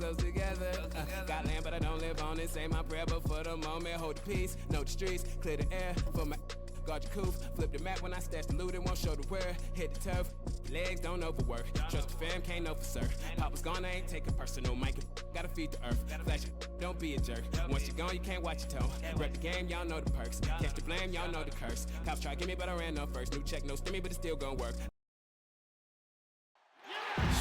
goes together. Got land, but I don't live on it. Say my prayer, but for the moment, hold the peace. Know the streets, clear the air for my guard your coof. Flip the map when I stash the loot and won't show the where. Hit the turf, legs don't overwork. Trust the fam, can't know for certain. Papa's gone, I ain't taking personal. Mike, gotta feed the earth. Flash, don't be a jerk. Once you're gone, you can't watch your tone. Rep the game, y'all know the perks. Catch the blame, y'all know the curse. Cops try to get me, but I ran up first. New check, no stimmy, but it's still gonna work.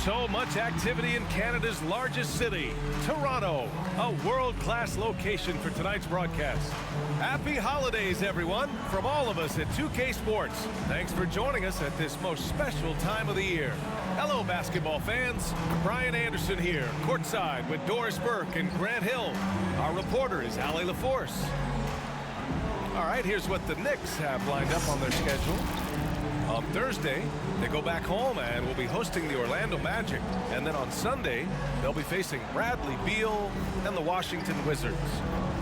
So much activity in Canada's largest city, Toronto, a world-class location for tonight's broadcast. Happy holidays, everyone, from all of us at 2K Sports. Thanks for joining us at this most special time of the year. Hello, basketball fans. Brian Anderson here, courtside with Doris Burke and Grant Hill. Our reporter is Allie LaForce. All right, here's what the Knicks have lined up on their schedule. On Thursday, they go back home and will be hosting the Orlando Magic. And then on Sunday, they'll be facing Bradley Beal and the Washington Wizards.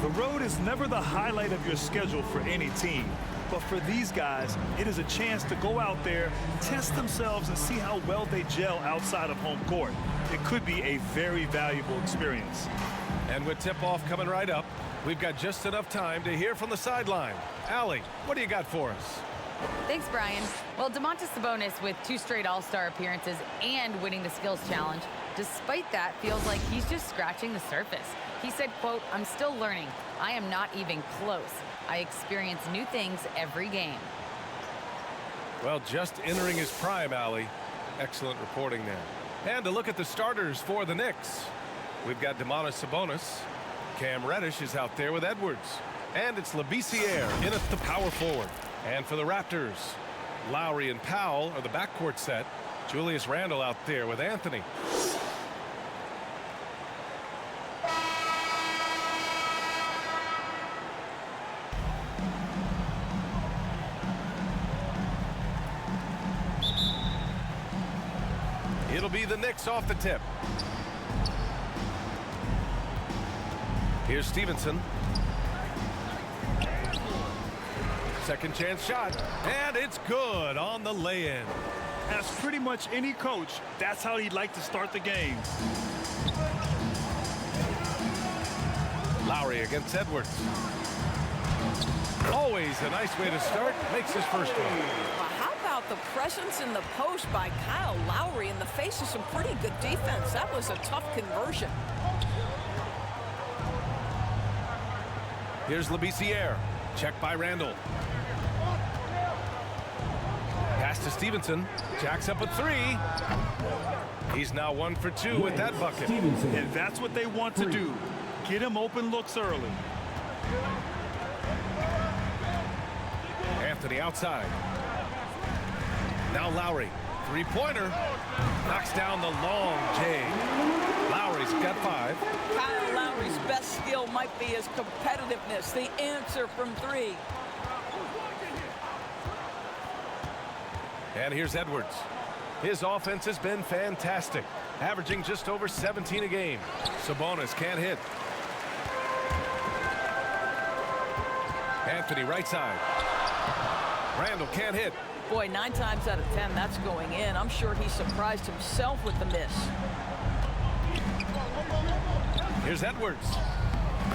The road is never the highlight of your schedule for any team. But for these guys, it is a chance to go out there, test themselves, and see how well they gel outside of home court. It could be a very valuable experience. And with tip-off coming right up, we've got just enough time to hear from the sideline. Allie, what do you got for us? Thanks, Brian. Well, Domantas Sabonis with 2 straight All-Star appearances and winning the skills challenge. Despite that, feels like he's just scratching the surface. He said, quote, "I'm still learning. I am not even close. I experience new things every game." Well, just entering his prime, Allie. Excellent reporting there. And to look at the starters for the Knicks. We've got Domantas Sabonis. Cam Reddish is out there with Edwards. And it's Labissiere in at the power forward. And for the Raptors, Lowry and Powell are the backcourt set. Julius Randle out there with Anthony. It'll be the Knicks off the tip. Here's Stevenson. Second chance shot, and it's good on the lay-in. As pretty much any coach, that's how he'd like to start the game. Lowry against Edwards. Always a nice way to start. Makes his first one. Well, how about the presence in the post by Kyle Lowry in the face of some pretty good defense? That was a tough conversion. Here's Labissiere. Checked by Randle. Pass to Stevenson. Jacks up a 3. He's now 1 for 2 with that bucket. And that's what they want to do. Get him open looks early. Anthony outside. Now Lowry. 3-pointer. Knocks down the long J. Lowry's got 5. Kyle Lowry's best skill might be his competitiveness, the answer from 3. And here's Edwards. His offense has been fantastic, averaging just over 17 a game. Sabonis can't hit. Anthony right side. Randle can't hit. Boy, 9 times out of 10, that's going in. I'm sure he surprised himself with the miss. Here's Edwards.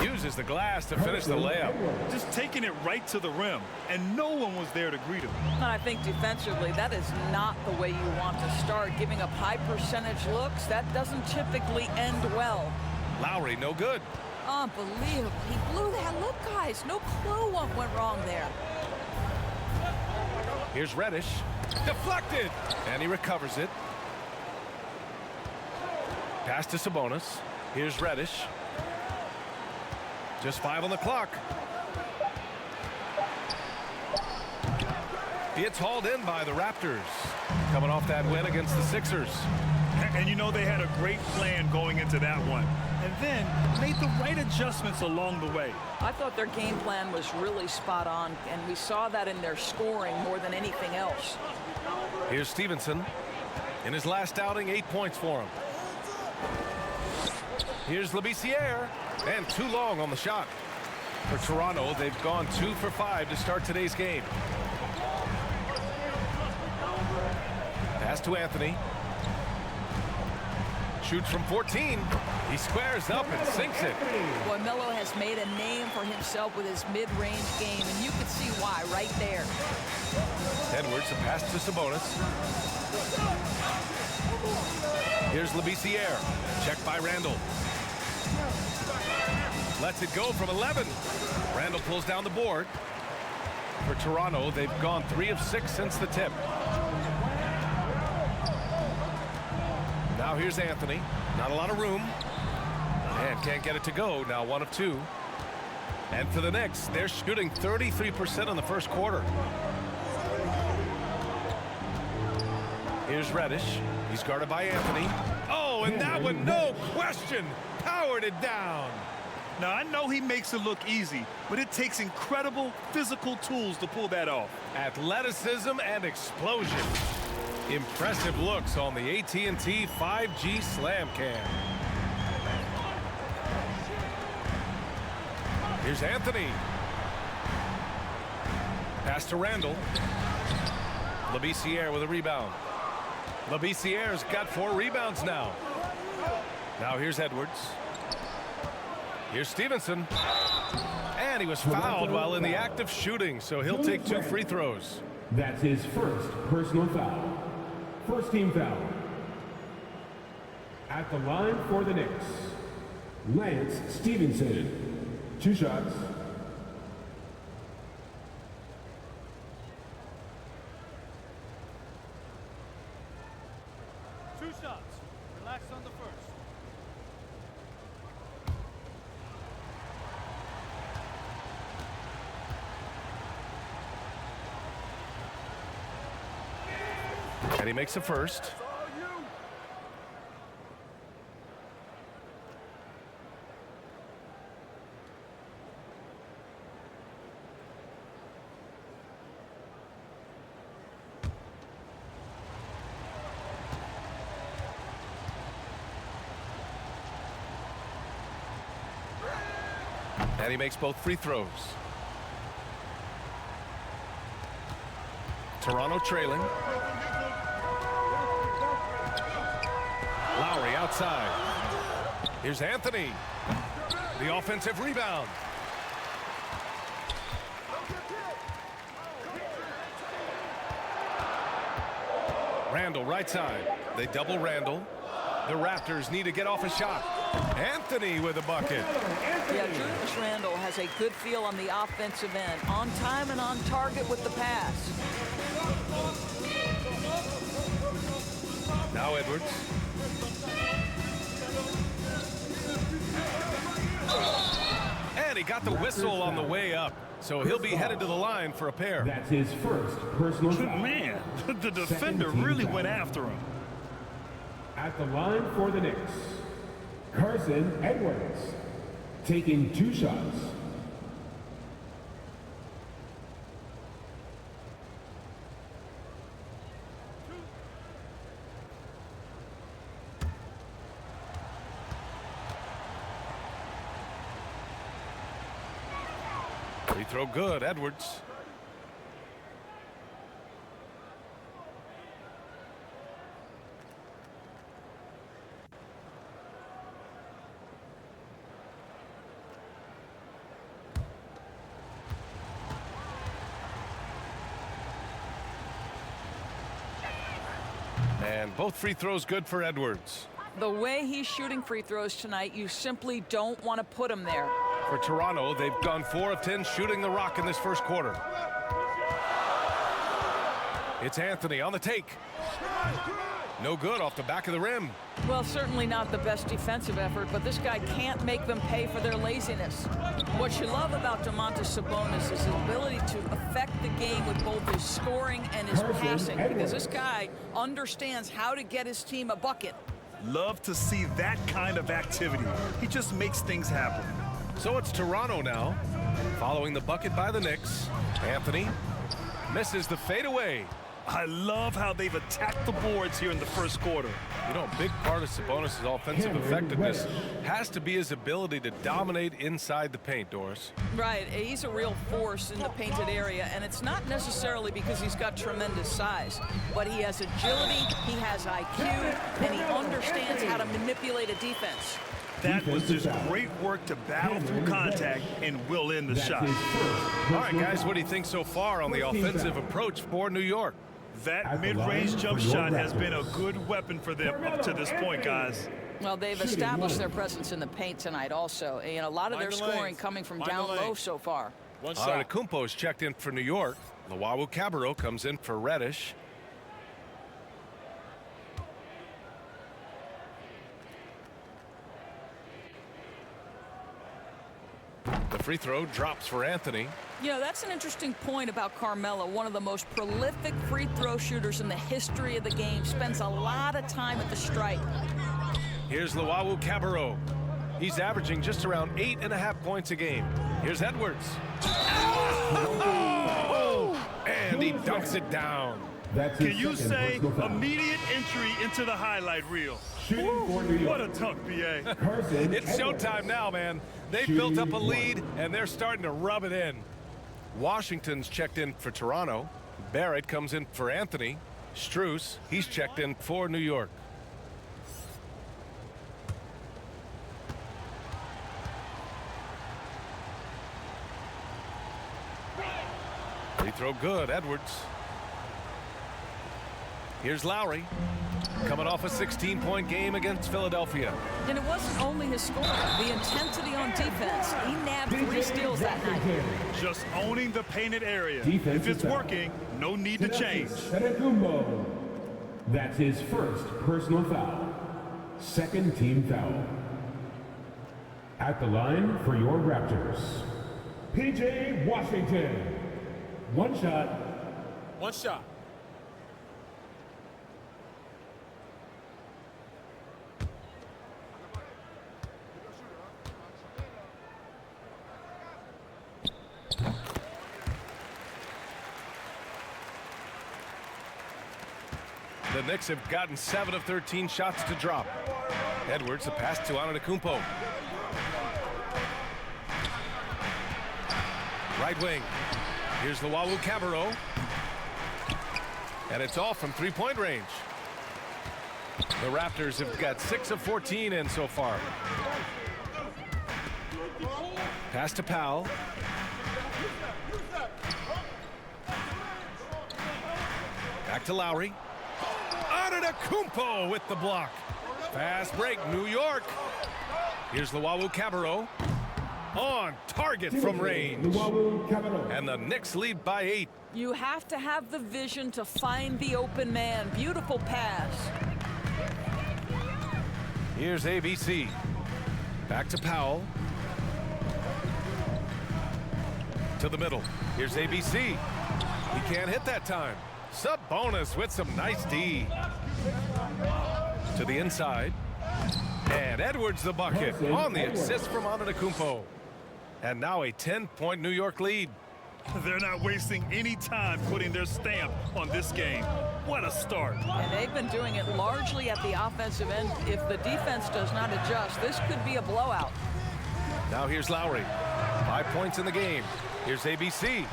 Uses the glass to finish the layup. Just taking it right to the rim, and no one was there to greet him. And I think defensively, that is not the way you want to start. Giving up high percentage looks, that doesn't typically end well. Lowry, no good. Unbelievable. He blew that look, guys. No clue what went wrong there. Here's Reddish. Deflected. And he recovers it. Pass to Sabonis. Here's Reddish. Just 5 on the clock. It's hauled in by the Raptors. Coming off that win against the Sixers. And you know they had a great plan going into that one. And then made the right adjustments along the way. I thought their game plan was really spot on, and we saw that in their scoring more than anything else. Here's Stevenson. In his last outing, 8 points for him. Here's Labissiere. And too long on the shot. For Toronto, they've gone 2 for 5 to start today's game. Pass to Anthony. Shoots from 14. He squares up and sinks it. Boy, Melo has made a name for himself with his mid-range game, and you can see why right there. Edwards, a pass to Sabonis. Here's Labissiere. Checked by Randall. Lets it go from 11. Randall pulls down the board. For Toronto, they've gone 3 of 6 since the tip. Now here's Anthony. Not a lot of room. And can't get it to go. Now 1 of 2. And for the Knicks, they're shooting 33% in the first quarter. Here's Reddish. He's guarded by Anthony. Oh, and that one, no question, powered it down. Now, I know he makes it look easy, but it takes incredible physical tools to pull that off. Athleticism and explosion. Impressive looks on the AT&T 5G Slam Cam. Here's Anthony. Pass to Randall. Labissiere with a rebound. Labissiere's got 4 rebounds now. Now here's Edwards. Here's Stevenson. And he was fouled while in the act of shooting, so he'll take 2 free throws. That's his first personal foul. First team foul. At the line for the Knicks, Lance Stevenson. 2 shots. Relax on the first. And he makes the first. And he makes both free throws. Toronto trailing. Lowry outside. Here's Anthony. The offensive rebound. Randall right side. They double Randall. The Raptors need to get off a shot. Anthony with a bucket. Yeah, Julius Randle has a good feel on the offensive end. On time and on target with the pass. Now Edwards. And he got the whistle on the way up. So he'll be headed to the line for a pair. That's his first personal foul. Man, the defender really went after him. At the line for the Knicks, Carson Edwards, taking 2 shots. Free throw good, Edwards. And both free throws good for Edwards. The way he's shooting free throws tonight, you simply don't want to put him there. For Toronto, they've gone 4 of 10 shooting the rock in this first quarter. It's Anthony on the take. No good off the back of the rim. Well, certainly not the best defensive effort, but this guy can't make them pay for their laziness. What you love about Domantas Sabonis is his ability to affect the game with both his scoring and his passing, because this guy understands how to get his team a bucket. Love to see that kind of activity. He just makes things happen. So it's Toronto now, following the bucket by the Knicks. Anthony misses the fadeaway. I love how they've attacked the boards here in the first quarter. You know, a big part of Sabonis' offensive effectiveness has to be his ability to dominate inside the paint, Doris. Right, he's a real force in the painted area, and it's not necessarily because he's got tremendous size, but he has agility, he has IQ, and he understands how to manipulate a defense. That was just great work to battle through contact and will end the shot. All right, guys, what do you think so far on the offensive approach for New York? That mid-range jump shot has been a good weapon for them up to this point, guys. Well, they've established their presence in the paint tonight also. And a lot of their scoring coming from down low so far. Antetokounmpo's checked in for New York. Luwawu Cabarrot comes in for Reddish. The free throw drops for Anthony. You know, that's an interesting point about Carmelo, one of the most prolific free throw shooters in the history of the game. Spends a lot of time at the stripe. Here's Luwawu Cabarrot. He's averaging just around 8.5 points a game. Here's Edwards. Oh! And he dunks it down. Can you say immediate entry into the highlight reel? What a dunk, B.A. It's showtime now, man. They built up a lead, and they're starting to rub it in. Washington's checked in for Toronto. Barrett comes in for Anthony. Strus, he's checked in for New York. Free throw good, Edwards. Here's Lowry, coming off a 16-point game against Philadelphia. And it wasn't only his scoring, the intensity on defense. He nabbed 3 steals that night. Just owning the painted area. If it's working, no need to change. That's his first personal foul. Second team foul. At the line for your Raptors, P.J. Washington. One shot. One shot. The Knicks have gotten 7 of 13 shots to drop. Edwards, a pass to Antetokounmpo. Right wing. Here's Luwawu Cabarrot. And it's all from 3-point range. The Raptors have got 6 of 14 in so far. Pass to Powell. Back to Lowry. Antetokounmpo with the block. Fast break, New York. Here's Luwawu Cabarrot. On target from range. And the Knicks lead by 8. You have to have the vision to find the open man. Beautiful pass. Here's ABC. Back to Powell. To the middle. Here's ABC. He can't hit that time. Sabonis with some nice D. To the inside. And Edwards the bucket on the assist from Antetokounmpo. And now a 10-point New York lead. They're not wasting any time putting their stamp on this game. What a start. And they've been doing it largely at the offensive end. If the defense does not adjust, this could be a blowout. Now here's Lowry. 5 points in the game. Here's ABC.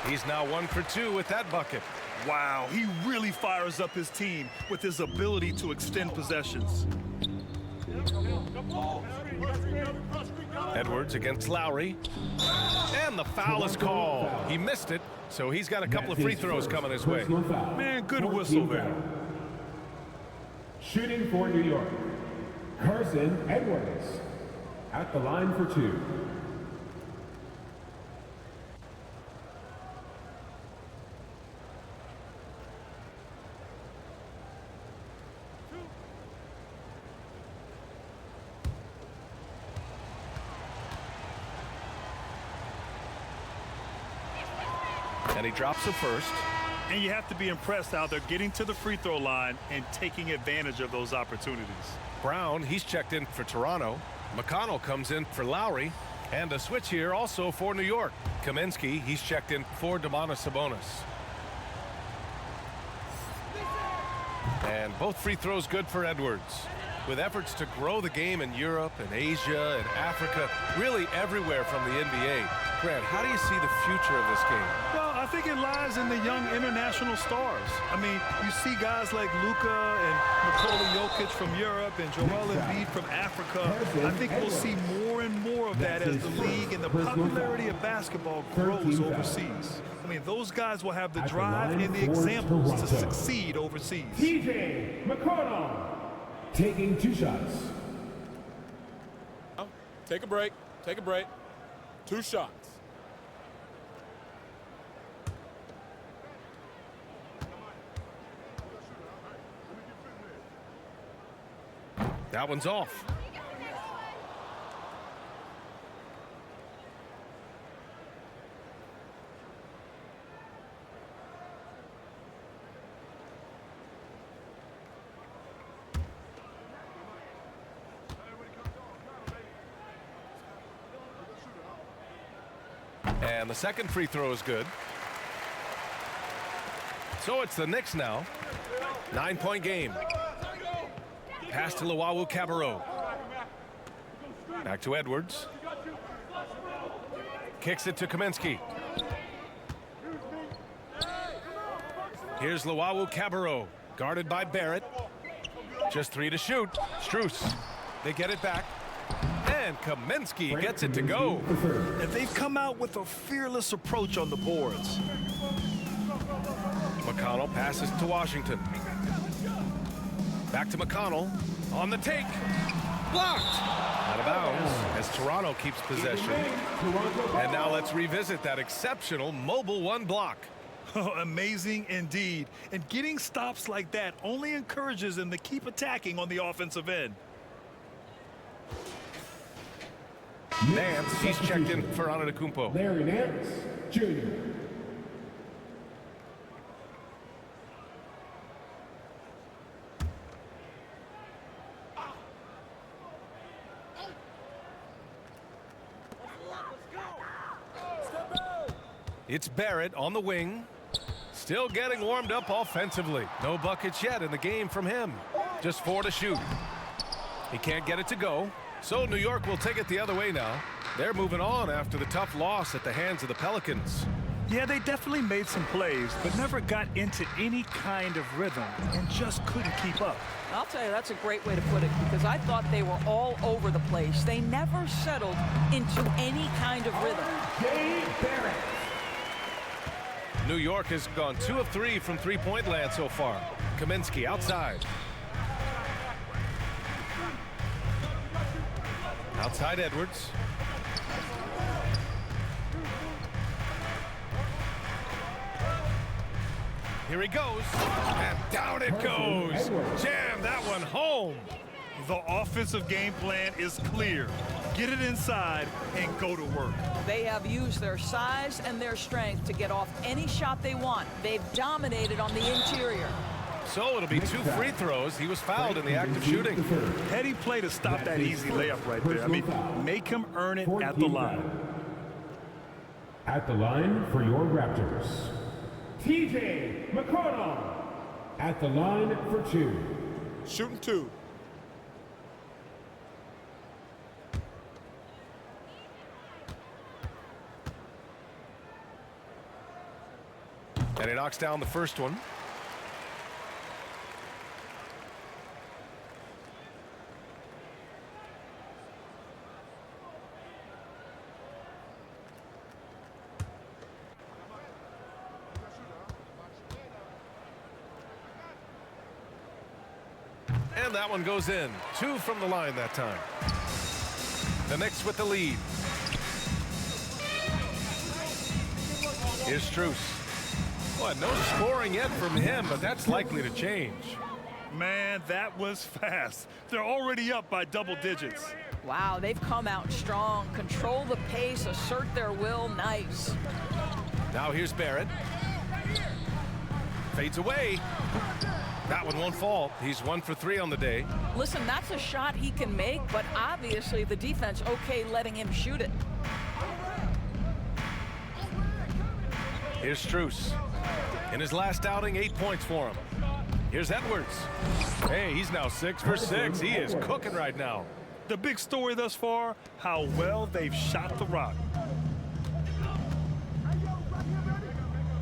He's now 1 for 2 with that bucket. Wow, he really fires up his team with his ability to extend possessions. Edwards against Lowry. And the foul is called. He missed it, so he's got a couple of free throws coming his way. Man, good whistle there. Shooting for New York, Carson Edwards. At the line for 2. And he drops the first. And you have to be impressed how they're getting to the free throw line and taking advantage of those opportunities. Brown, he's checked in for Toronto. McConnell comes in for Lowry. And a switch here also for New York. Kaminsky, he's checked in for Domantas Sabonis. And both free throws good for Edwards. With efforts to grow the game in Europe and Asia and Africa, really everywhere from the NBA. Grant, how do you see the future of this game? Well, I think it lies in the young international stars. I mean, you see guys like Luka and Nikola Jokic from Europe and Joel Embiid from Africa. I think we'll see more and more of that as the league and the popularity of basketball grows overseas. I mean, those guys will have the drive and the examples to succeed overseas. TJ McConnell taking 2 shots. Take a break. Take a break. 2 shots. That one's off. And the second free throw is good. So it's the Knicks now. 9-point game. Pass to Luwawu-Cabarrot. Back to Edwards. Kicks it to Kaminsky. Here's Luwawu-Cabarrot, guarded by Barrett. Just 3 to shoot. Strus. They get it back. And Kaminsky gets it to go. And they've come out with a fearless approach on the boards. McConnell passes to Washington. Back to McConnell. On the take. Blocked. Out of bounds as Toronto keeps possession. And now let's revisit that exceptional mobile 1 block. Amazing indeed. And getting stops like that only encourages them to keep attacking on the offensive end. Nance, he's checked in for Antetokounmpo. Larry Nance, Jr. It's Barrett on the wing. Still getting warmed up offensively. No buckets yet in the game from him. Just 4 to shoot. He can't get it to go. So New York will take it the other way now. They're moving on after the tough loss at the hands of the Pelicans. Yeah, they definitely made some plays, but never got into any kind of rhythm and just couldn't keep up. I'll tell you, that's a great way to put it, because I thought they were all over the place. They never settled into any kind of rhythm. Jay Barrett. New York has gone 2 of 3 from three-point land so far. Kaminsky outside. Outside Edwards. Here he goes. And down it goes. Jam that one home. The offensive game plan is clear. Get it inside and go to work. They have used their size and their strength to get off any shot they want. They've dominated on the interior. So it'll be 2 free throws. He was fouled in the act of shooting. Heady play to stop that easy layup right there. I mean, make him earn it at the line. At the line for your Raptors, TJ McConnell. At the line for 2. Shooting 2. And he knocks down the first one. And that one goes in. 2 from the line that time. The Knicks with the lead. Here's Strus. Well, no scoring yet from him, but that's likely to change. Man, that was fast. They're already up by double digits. Wow, they've come out strong. Control the pace, assert their will. Nice. Now here's Barrett. Fades away. That one won't fall. He's 1 for 3 on the day. Listen, that's a shot he can make, but obviously the defense okay letting him shoot it. Here's Strus. In his last outing, 8 points for him. Here's Edwards. Hey, he's now 6 for 6. He is cooking right now. The big story thus far, how well they've shot the rock.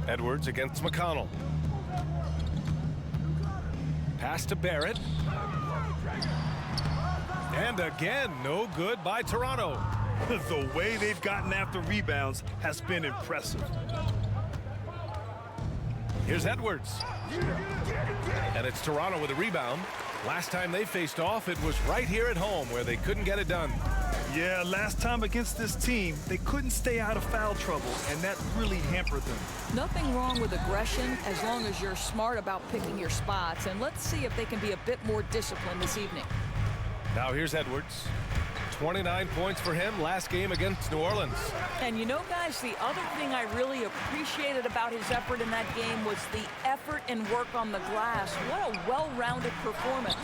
Edwards against McConnell. Pass to Barrett. And again, no good by Toronto. The way they've gotten after rebounds has been impressive. Here's Edwards. And it's Toronto with a rebound. Last time they faced off, it was right here at home where they couldn't get it done. Yeah, last time against this team, they couldn't stay out of foul trouble, and that really hampered them. Nothing wrong with aggression as long as you're smart about picking your spots. And let's see if they can be a bit more disciplined this evening. Now here's Edwards. 29 points for him last game against New Orleans. And you know, guys, the other thing I really appreciated about his effort in that game was the effort and work on the glass. What a well-rounded performance.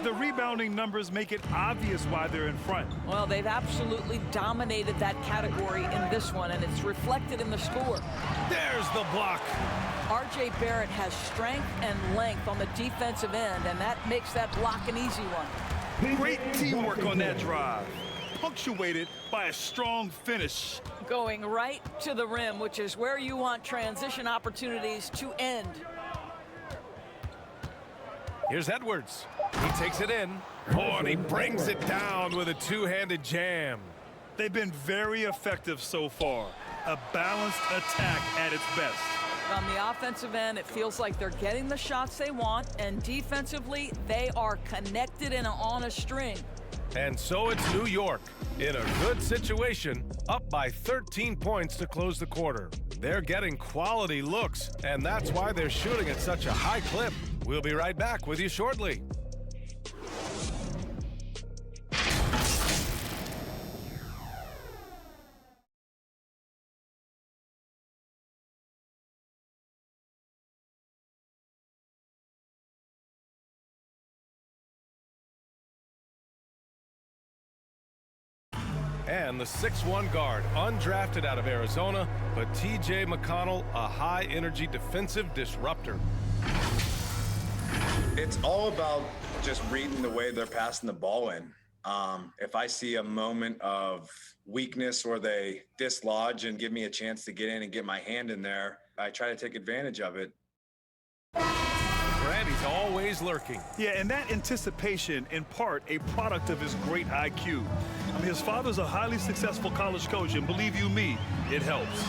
The rebounding numbers make it obvious why they're in front. Well, they've absolutely dominated that category in this one, and it's reflected in the score. There's the block. R.J. Barrett has strength and length on the defensive end, and that makes that block an easy one. Great teamwork on that drive, punctuated by a strong finish. Going right to the rim, which is where you want transition opportunities to end. Here's Edwards. He takes it in. Oh, and he brings it down with a two-handed jam. They've been very effective so far. A balanced attack at its best. On the offensive end, it feels like they're getting the shots they want, and defensively, they are connected and on a string. And so it's New York in a good situation, up by 13 points to close the quarter. They're getting quality looks, and that's why they're shooting at such a high clip. We'll be right back with you shortly. And the 6'1" guard, undrafted out of Arizona, but T.J. McConnell, a high-energy defensive disruptor. It's all about just reading the way they're passing the ball in. If I see a moment of weakness or they dislodge and give me a chance to get in and get my hand in there, I try to take advantage of it. Randy's always lurking. Yeah, and that anticipation, in part, a product of his great IQ. I mean, his father's a highly successful college coach, and believe you me, it helps.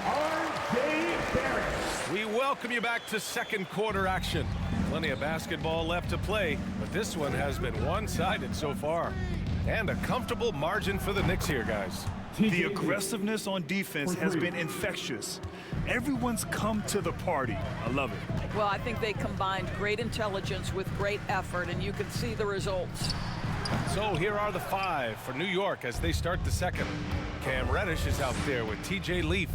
R.J. Barrett. We welcome you back to second quarter action. Plenty of basketball left to play, but this one has been one-sided so far. And a comfortable margin for the Knicks here, guys. The aggressiveness on defense has been infectious. Everyone's come to the party. I love it. Well, I think they combined great intelligence with great effort, and you can see the results. So here are the five for New York as they start the second. Cam Reddish is out there with T.J. Leaf.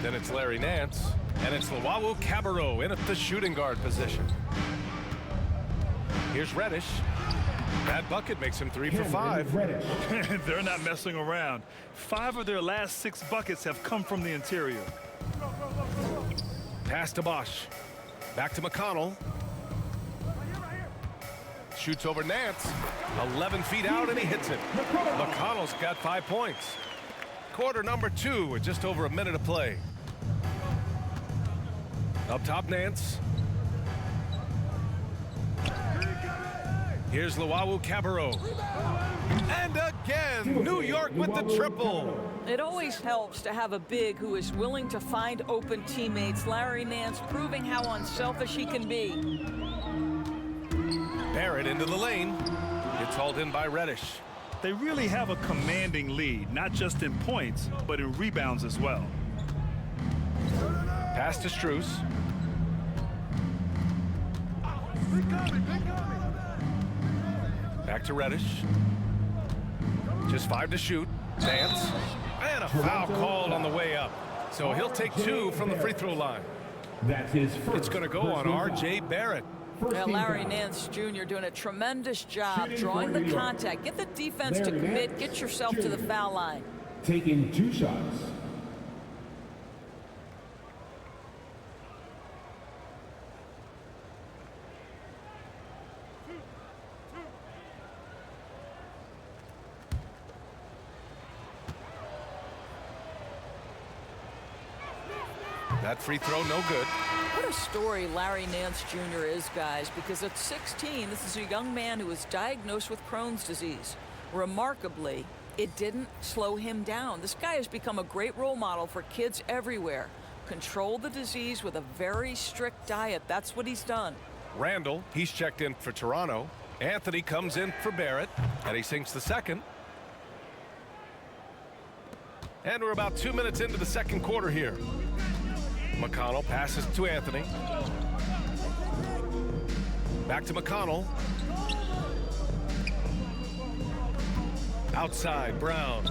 Then it's Larry Nance. And it's Luwawu Cabarrot in at the shooting guard position. Here's Reddish. That bucket makes him 3 for 5. They're not messing around. 5 of their last 6 buckets have come from the interior. Pass to Bosch. Back to McConnell. Shoots over Nance. 11 feet out, and he hits it. McConnell's got 5 points. Quarter number 2 with just over a minute of play. Up top, Nance. Here's Luwawu Cabarrot. And again, New York with the triple. It always helps to have a big who is willing to find open teammates. Larry Nance proving how unselfish he can be. Barrett into the lane. It's hauled in by Reddish. They really have a commanding lead, not just in points, but in rebounds as well. Pass to Strus. Back to Reddish. Just 5 to shoot. Nance. And a foul called on the way up. So he'll take 2 from the free throw line. That's his first. It's going to go on R.J. Barrett. Yeah, Larry Nance Jr. doing a tremendous job drawing the contact. Get the defense to commit. Get yourself to the foul line. Taking 2 shots. That free throw no good. What a story Larry Nance Jr. is, guys, because at 16, this is a young man who was diagnosed with Crohn's disease. Remarkably, it didn't slow him down. This guy has become a great role model for kids everywhere. Control the disease with a very strict diet. That's what he's done. Randall, he's checked in for Toronto. Anthony comes in for Barrett, and he sinks the second. And we're about 2 minutes into the second quarter here. McConnell passes to Anthony. Back to McConnell. Outside, Brown.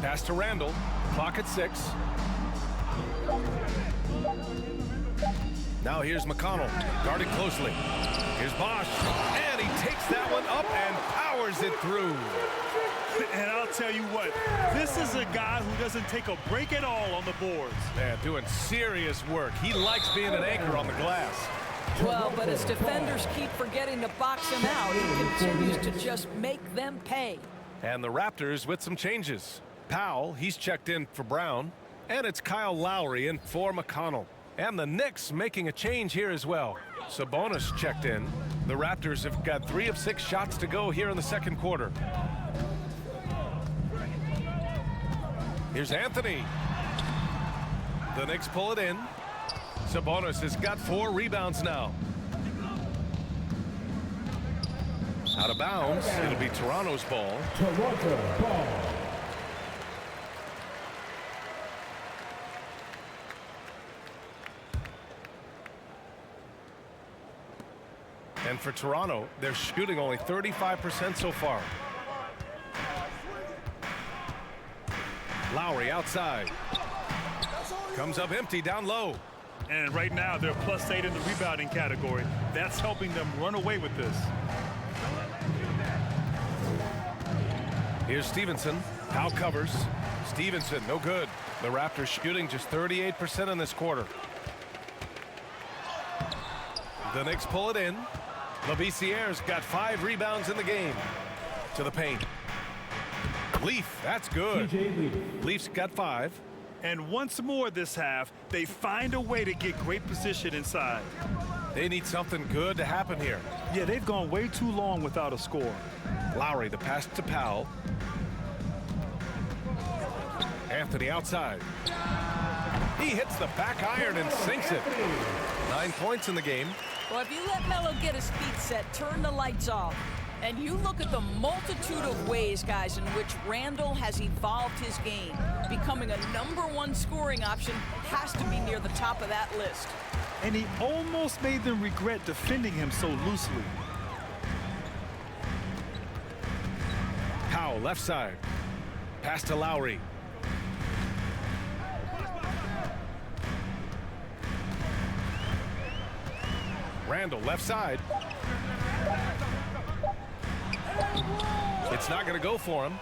Pass to Randall. Clock at 6. Now here's McConnell, guarded closely. Here's Bosch, and he takes that one up and powers it through. And I'll tell you what, this is a guy who doesn't take a break at all on the boards. Man, doing serious work. He likes being an anchor on the glass. Well, but as defenders keep forgetting to box him out, he continues to just make them pay. And the Raptors with some changes. Powell, he's checked in for Brown, and it's Kyle Lowry in for McConnell. And the Knicks making a change here as well. Sabonis checked in. The Raptors have got 3 of 6 shots to go here in the second quarter. Here's Anthony. The Knicks pull it in. Sabonis has got 4 rebounds now. Out of bounds. It'll be Toronto's ball. Toronto ball. And for Toronto, they're shooting only 35% so far. Lowry outside. Comes up empty down low. And right now, they're +8 in the rebounding category. That's helping them run away with this. Here's Stevenson. Powell covers. Stevenson, no good. The Raptors shooting just 38% in this quarter. The Knicks pull it in. Labissière's got 5 rebounds in the game. To the paint. Leaf, that's good. Leaf's got 5. And once more this half, they find a way to get great position inside. They need something good to happen here. Yeah, they've gone way too long without a score. Lowry, the pass to Powell. Anthony outside. He hits the back iron and sinks it. 9 points in the game. Well, if you let Melo get his feet set, turn the lights off, and you look at the multitude of ways, guys, in which Randall has evolved his game, becoming a #1 scoring option has to be near the top of that list. And he almost made them regret defending him so loosely. Powell, left side. Pass to Lowry. Randall, left side. It's not going to go for him.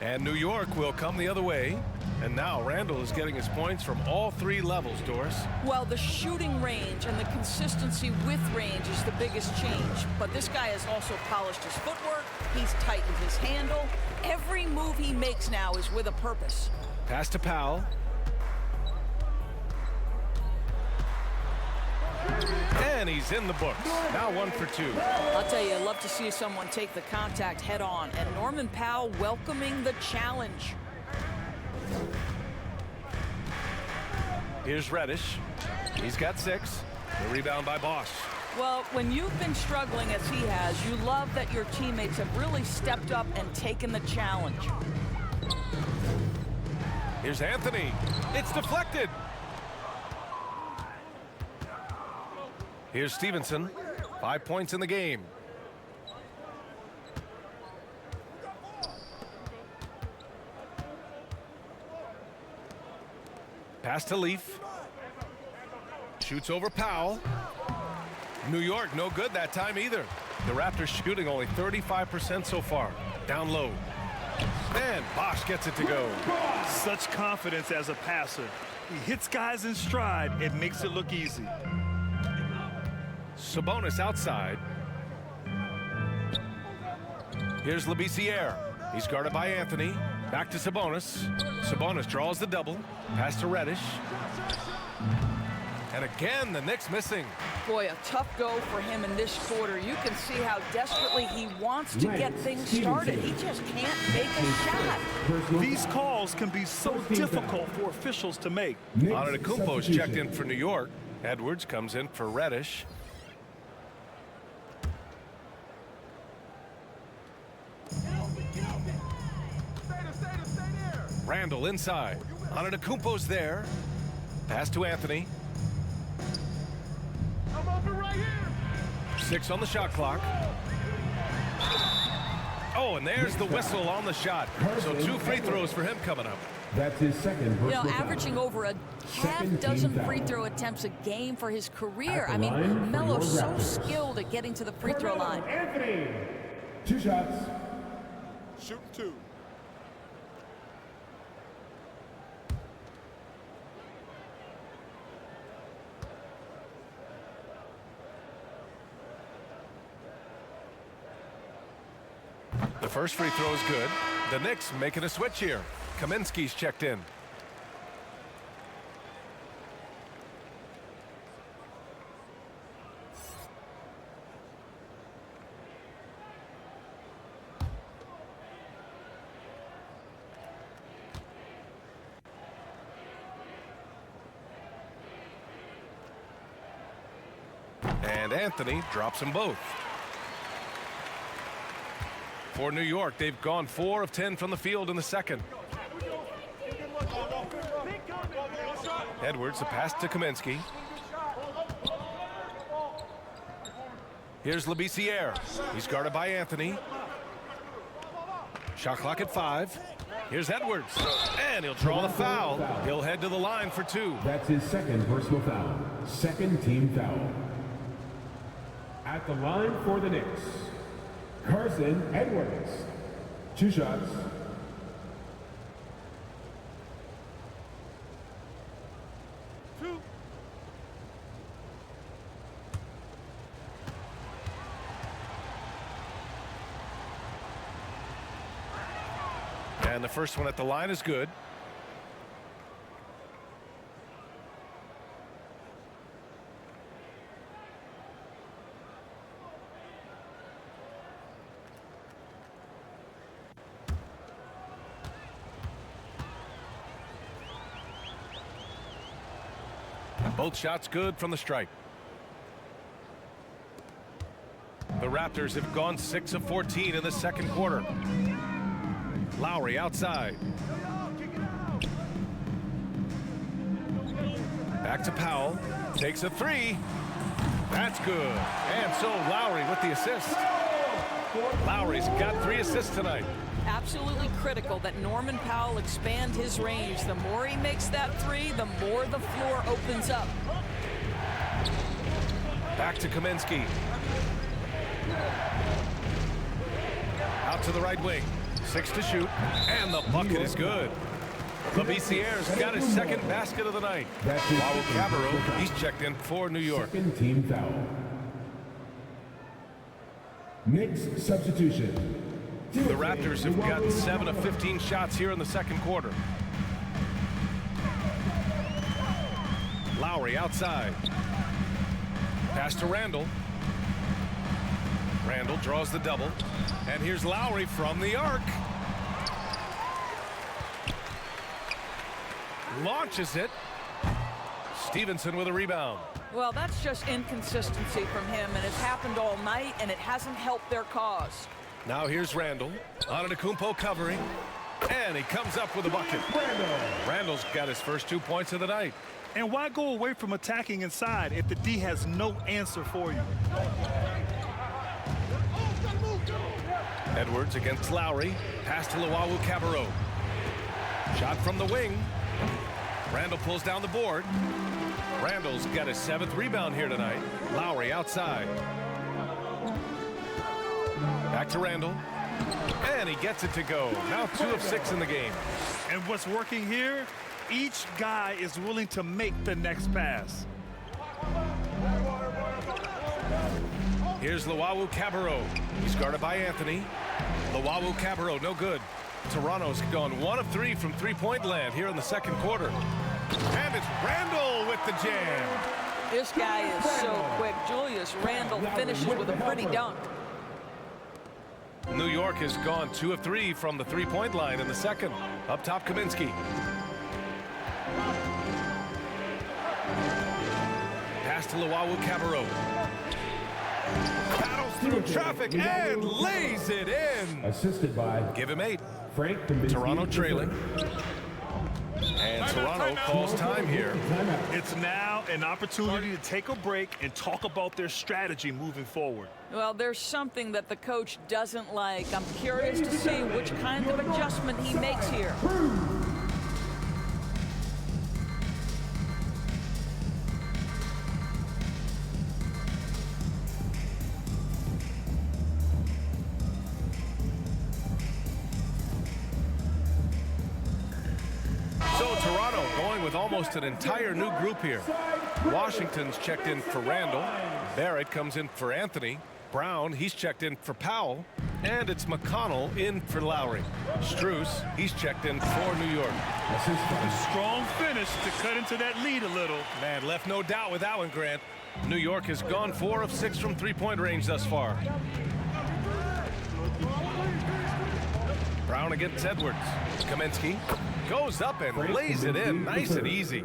And New York will come the other way. And now Randall is getting his points from all 3 levels, Doris. Well, the shooting range and the consistency with range is the biggest change. But this guy has also polished his footwork. He's tightened his handle. Every move he makes now is with a purpose. Pass to Powell. And he's in the books. Now 1 for 2. I'll tell you, I'd love to see someone take the contact head on. And Norman Powell welcoming the challenge. Here's Reddish. He's got 6. The rebound by Bosch. Well, when you've been struggling as he has, you love that your teammates have really stepped up and taken the challenge. Here's Anthony. It's deflected. Here's Stevenson. 5 points in the game. Pass to Leaf. Shoots over Powell. New York, no good that time either. The Raptors shooting only 35% so far. Down low. And Bosch gets it to go. Such confidence as a passer. He hits guys in stride and makes it look easy. Sabonis outside. Here's Labissière. He's guarded by Anthony. Back to Sabonis. Sabonis draws the double. Pass to Reddish. And again, the Knicks missing. Boy, a tough go for him in this quarter. You can see how desperately he wants to get things started. He just can't make a shot. These calls can be so difficult for officials to make. Antetokounmpo's checked in for New York. Edwards comes in for Reddish. Randall inside. Antetokounmpo's there. Pass to Anthony. I'm open right here. 6 on the shot clock. Oh, and there's the whistle on the shot. So 2 free throws for him coming up. That's his second personal foul. Averaging over a half-dozen free throw attempts a game for his career. I mean, Melo's so skilled at getting to the free throw line. Anthony, 2 shots. Shooting 2. The first free throw is good. The Knicks making a switch here. Kaminsky's checked in. And Anthony drops them both. For New York, they've gone 4 of 10 from the field in the second. Edwards, a pass to Kaminsky. Here's Labissiere. He's guarded by Anthony. Shot clock at 5. Here's Edwards. And he'll draw the foul. He'll head to the line for 2. That's his second personal foul. Second team foul. At the line for the Knicks, Carson Edwards. 2 shots. And the first one at the line is good. Both shots good from the strike. The Raptors have gone 6 of 14 in the second quarter. Lowry outside. Back to Powell. Takes a 3. That's good. And so Lowry with the assist. Lowry's got 3 assists tonight. Absolutely critical that Norman Powell expand his range. The more he makes that 3, the more the floor opens up. Back to Kaminsky. Out to the right wing. 6 to shoot. And the bucket is good. Labissiere's got his second basket of the night. While Cabarrot, he's checked in for New York. Second team foul. Knicks substitution. The Raptors have gotten 7 of 15 shots here in the second quarter. Lowry outside. Pass to Randall. Randall draws the double. And here's Lowry from the arc. Launches it. Stevenson with a rebound. Well, that's just inconsistency from him, and it's happened all night, and it hasn't helped their cause. Now here's Randall. Antetokounmpo covering. And he comes up with a bucket. Randall's got his first 2 points of the night. And why go away from attacking inside if the D has no answer for you? Edwards against Lowry. Pass to Cabarrot. Shot from the wing. Randall pulls down the board. Randall's got his 7th rebound here tonight. Lowry outside. Back to Randall. And he gets it to go. Now 2 of 6 in the game. And what's working here? Each guy is willing to make the next pass. Here's Cabarrot. He's guarded by Anthony. Cabarrot, no good. Toronto's gone 1 of 3 from three-point land here in the second quarter. And it's Randall with the jam. This guy is so quick. Julius Randle finishes with a pretty dunk. New York has gone 2 of 3 from the three-point line in the second. Up top, Kaminsky. Pass to Luwawu-Cabarrot. Battles through traffic and lays it in. Assisted by Give him 8. Frank Kaminsky. Toronto trailing. And Toronto calls time here. It's now an opportunity to take a break and talk about their strategy moving forward. Well, there's something that the coach doesn't like. I'm curious to see which kind of adjustment he makes here. With almost an entire new group here. Washington's checked in for Randall. Barrett comes in for Anthony. Brown, he's checked in for Powell. And it's McConnell in for Lowry. Strus, he's checked in for New York. A strong finish to cut into that lead a little. Man, left no doubt with that one, Grant. New York has gone 4 of 6 from three-point range thus far. Brown against Edwards. Kaminsky goes up and lays it in nice and easy.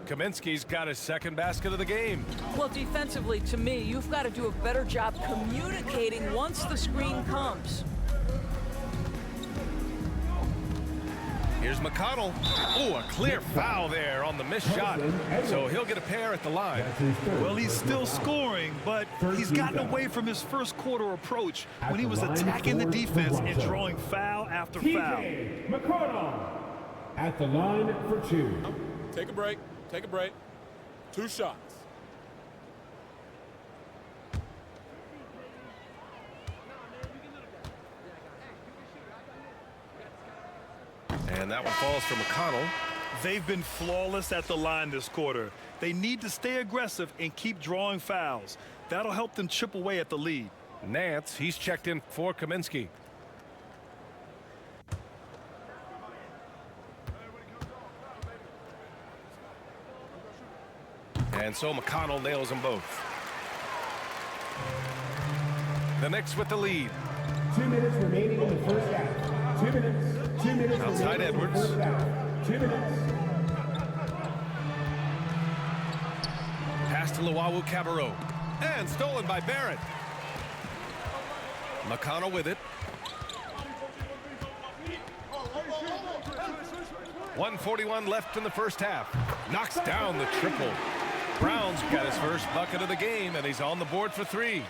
Kaminsky's got his second basket of the game. Well, defensively, to me, you've got to do a better job communicating once the screen comes. Here's McConnell. Oh, a clear foul there on the missed shot. So he'll get a pair at the line. Well, he's still scoring, but he's gotten away from his first quarter approach when he was attacking the defense and drawing foul after foul. McConnell at the line for 2. Take a break. Take a break. 2 shots. And that one falls for McConnell. They've been flawless at the line this quarter. They need to stay aggressive and keep drawing fouls. That'll help them chip away at the lead. Nance, he's checked in for Kaminsky. And so McConnell nails them both. The Knicks with the lead. 2 minutes remaining in the first half. 2 minutes. 2 minutes. Outside Edwards. 2 minutes. Pass to Luwawu-Cabarrot. And stolen by Barrett. McConnell with it. 1:41 left in the first half. Knocks down the triple. Brown's got his first bucket of the game, and he's on the board for 3.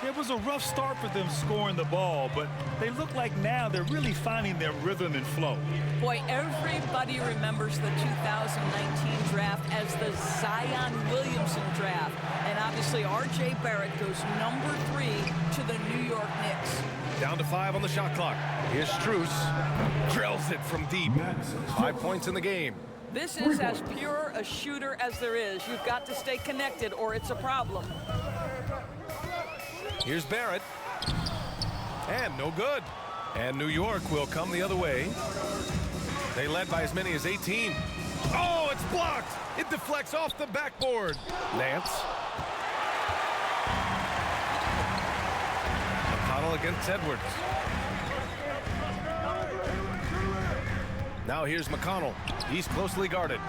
It was a rough start for them scoring the ball, but they look like now they're really finding their rhythm and flow. Boy, everybody remembers the 2019 draft as the Zion Williamson draft. And obviously, R.J. Barrett goes number 3 to the New York Knicks. Down to 5 on the shot clock. Here's Strus. Drills it from deep. 5 points in the game. This is as pure a shooter as there is. You've got to stay connected or it's a problem. Here's Barrett. And no good. And New York will come the other way. They led by as many as 18. Oh, it's blocked. It deflects off the backboard. Nance. McConnell against Edwards. Now here's McConnell. He's closely guarded.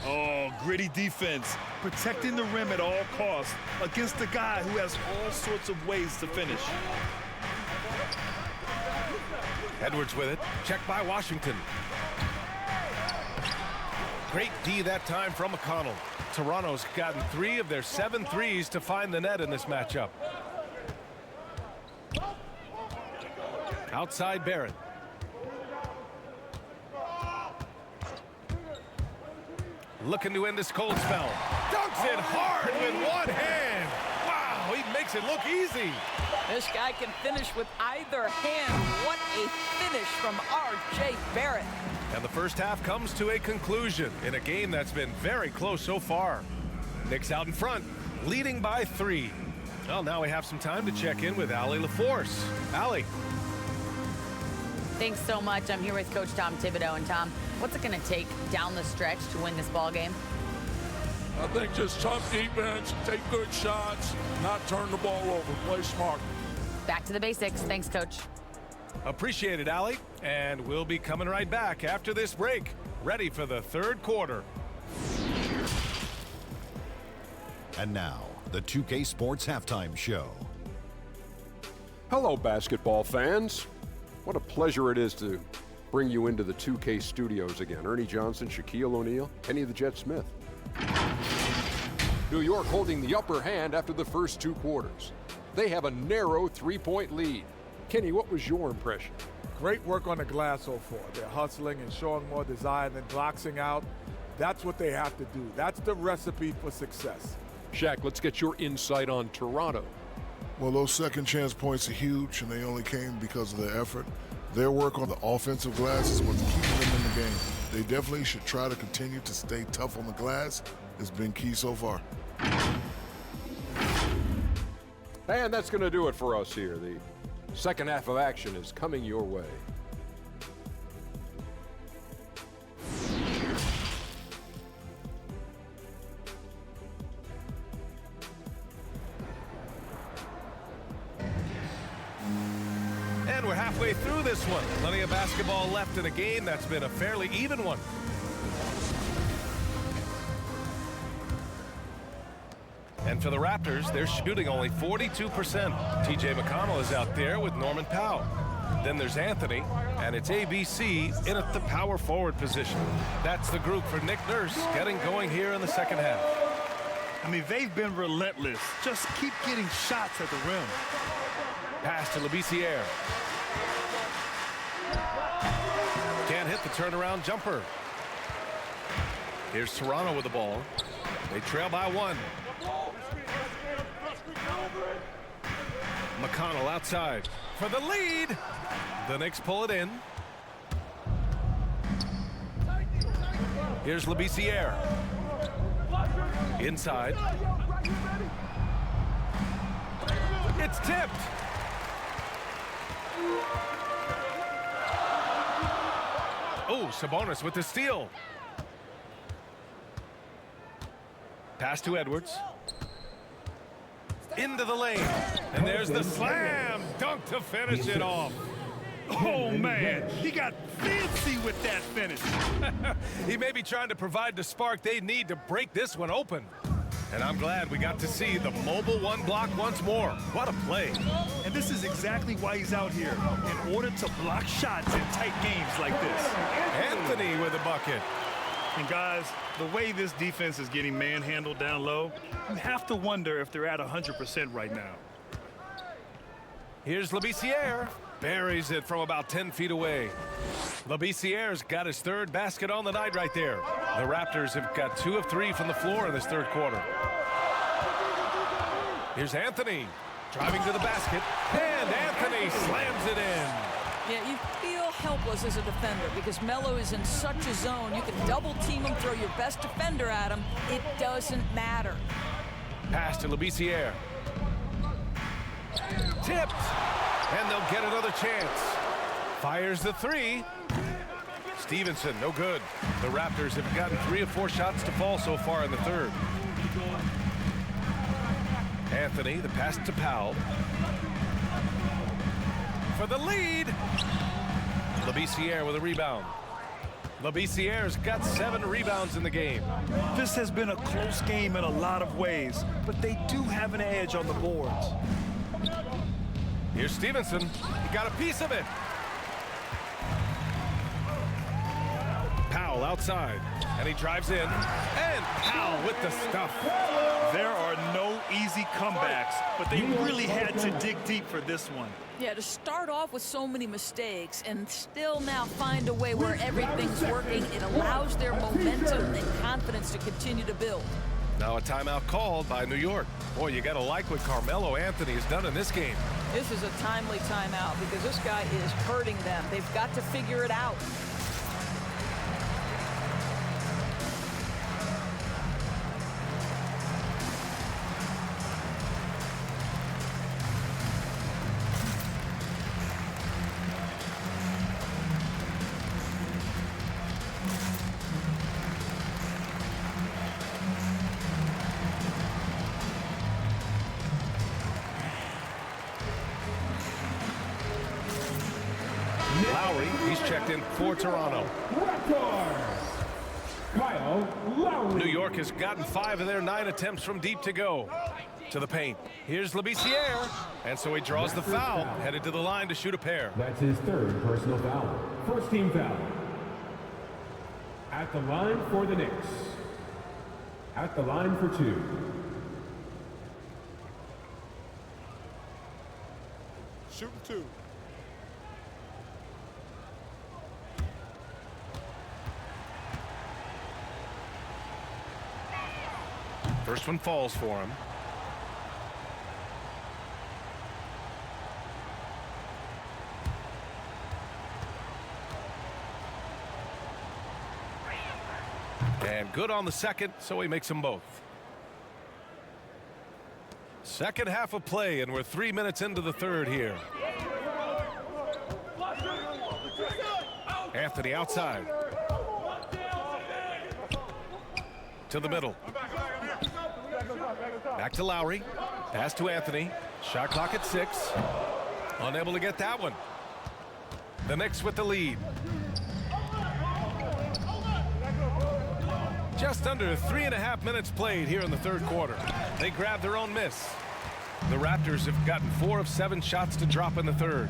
Oh, gritty defense, protecting the rim at all costs against a guy who has all sorts of ways to finish. Edwards with it. Checked by Washington. Great D that time from McConnell. Toronto's gotten 3 of their 7 threes to find the net in this matchup. Outside Barrett. Looking to end this cold spell. Dunks it hard with one hand. Wow, he makes it look easy. This guy can finish with either hand. What a finish from R.J. Barrett. And the first half comes to a conclusion in a game that's been very close so far. Knicks out in front, leading by 3. Well, now we have some time to check in with Allie LaForce. Allie. Thanks so much. I'm here with Coach Tom Thibodeau. And Tom, what's it going to take down the stretch to win this ball game? I think just tough defense, take good shots, not turn the ball over, play smart. Back to the basics. Thanks, Coach. Appreciate it, Allie. And we'll be coming right back after this break, ready for the third quarter. And now, the 2K Sports Halftime Show. Hello, basketball fans. What a pleasure it is to bring you into the 2K studios again. Ernie Johnson, Shaquille O'Neal, Kenny the Jet Smith. New York holding the upper hand after the first 2 quarters. They have a narrow 3-point lead. Kenny, what was your impression? Great work on the glass so far. They're hustling and showing more desire than boxing out. That's what they have to do. That's the recipe for success. Shaq, let's get your insight on Toronto. Well, those second chance points are huge, and they only came because of their effort. Their work on the offensive glass is what's keeping them in the game. They definitely should try to continue to stay tough on the glass. It's been key so far. And that's going to do it for us here. The second half of action is coming your way. And we're halfway through this one. Plenty of basketball left in a game that's been a fairly even one. And for the Raptors, they're shooting only 42%. TJ McConnell is out there with Norman Powell. Then there's Anthony, and it's ABC in at the power forward position. That's the group for Nick Nurse getting going here in the second half. I mean, they've been relentless. Just keep getting shots at the rim. Pass to Labissiere. Can't hit the turnaround jumper. Here's Toronto with the ball. They trail by 1. McConnell outside for the lead. The Knicks pull it in. Here's Labissiere. Inside. It's tipped. Oh, Sabonis with the steal. Pass to Edwards. Into the lane. And there's the slam dunk to finish it off. Oh, man, he got fancy with that finish. He may be trying to provide the spark they need to break this one open. And I'm glad we got to see the mobile one block once more. What a play. And this is exactly why he's out here, in order to block shots in tight games like this. Anthony with a bucket. And guys, the way this defense is getting manhandled down low, you have to wonder if they're at 100% right now. Here's Labissiere. Buries it from about 10 feet away. Labissiere's got his third basket on the night right there. The Raptors have got 2 of 3 from the floor in this third quarter. Here's Anthony driving to the basket, and Anthony slams it in. Yeah, you feel helpless as a defender because Melo is in such a zone. You can double team him, throw your best defender at him. It doesn't matter. Pass to Labissiere. Tipped. And they'll get another chance. Fires the 3. Stevenson, no good. The Raptors have gotten 3 of 4 shots to fall so far in the third. Anthony, the pass to Powell. For the lead. Labissiere with a rebound. Labissiere's got 7 rebounds in the game. This has been a close game in a lot of ways, but they do have an edge on the boards. Here's Stevenson. He got a piece of it. Powell outside. And he drives in. And Powell with the stuff. There are no easy comebacks, but they really had to dig deep for this one. Yeah, to start off with so many mistakes and still now find a way where everything's working, it allows their momentum and confidence to continue to build. Now a timeout called by New York. Boy, you got to like what Carmelo Anthony has done in this game. This is a timely timeout because this guy is hurting them. They've got to figure it out. Lowry. He's checked in for Toronto. RAPTORS, Kyle Lowry. New York has gotten 5 of their 9 attempts from deep to go. To the paint. Here's LeBissiere. And so he draws the foul, headed to the line to shoot a pair. That's his 3rd personal foul. First team foul. At the line for the Knicks. At the line for 2. Shooting 2. First one falls for him. And good on the second, so he makes them both. Second half of play, and we're 3 minutes into the third here. Anthony outside. To the middle. Back to Lowry. Pass to Anthony. Shot clock at 6. Unable to get that one. The Knicks with the lead. Just under 3.5 minutes played here in the third quarter. They grab their own miss. The Raptors have gotten 4 of 7 shots to drop in the third.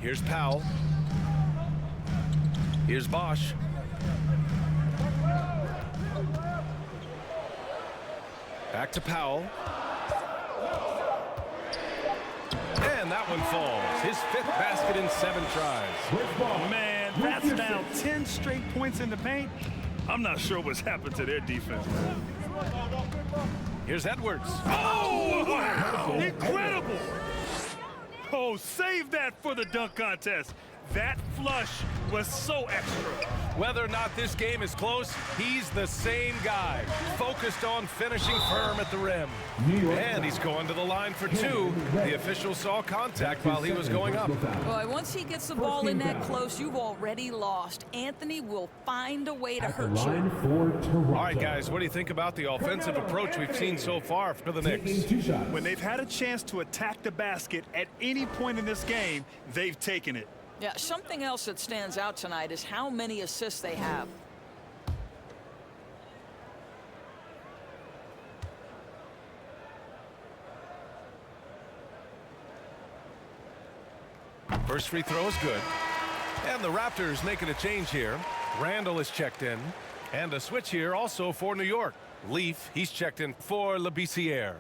Here's Powell. Here's Bosch. Back to Powell. And that one falls. His 5th basket in 7 tries. Man, that's now 10 straight points in the paint. I'm not sure what's happened to their defense. Here's Edwards. Oh, wow! Incredible! Oh, save that for the dunk contest. That flush was so extra. Whether or not this game is close, he's the same guy, focused on finishing firm at the rim. And he's going to the line for 2. The official saw contact while he was going up. Boy, once he gets the ball in that close, you've already lost. Anthony will find a way to hurt you. All right, guys, what do you think about the offensive approach we've seen so far for the Knicks? When they've had a chance to attack the basket at any point in this game, they've taken it. Yeah, something else that stands out tonight is how many assists they have. First free throw is good. And the Raptors making a change here. Randall is checked in. And a switch here also for New York. Leaf, he's checked in for LeBissiere.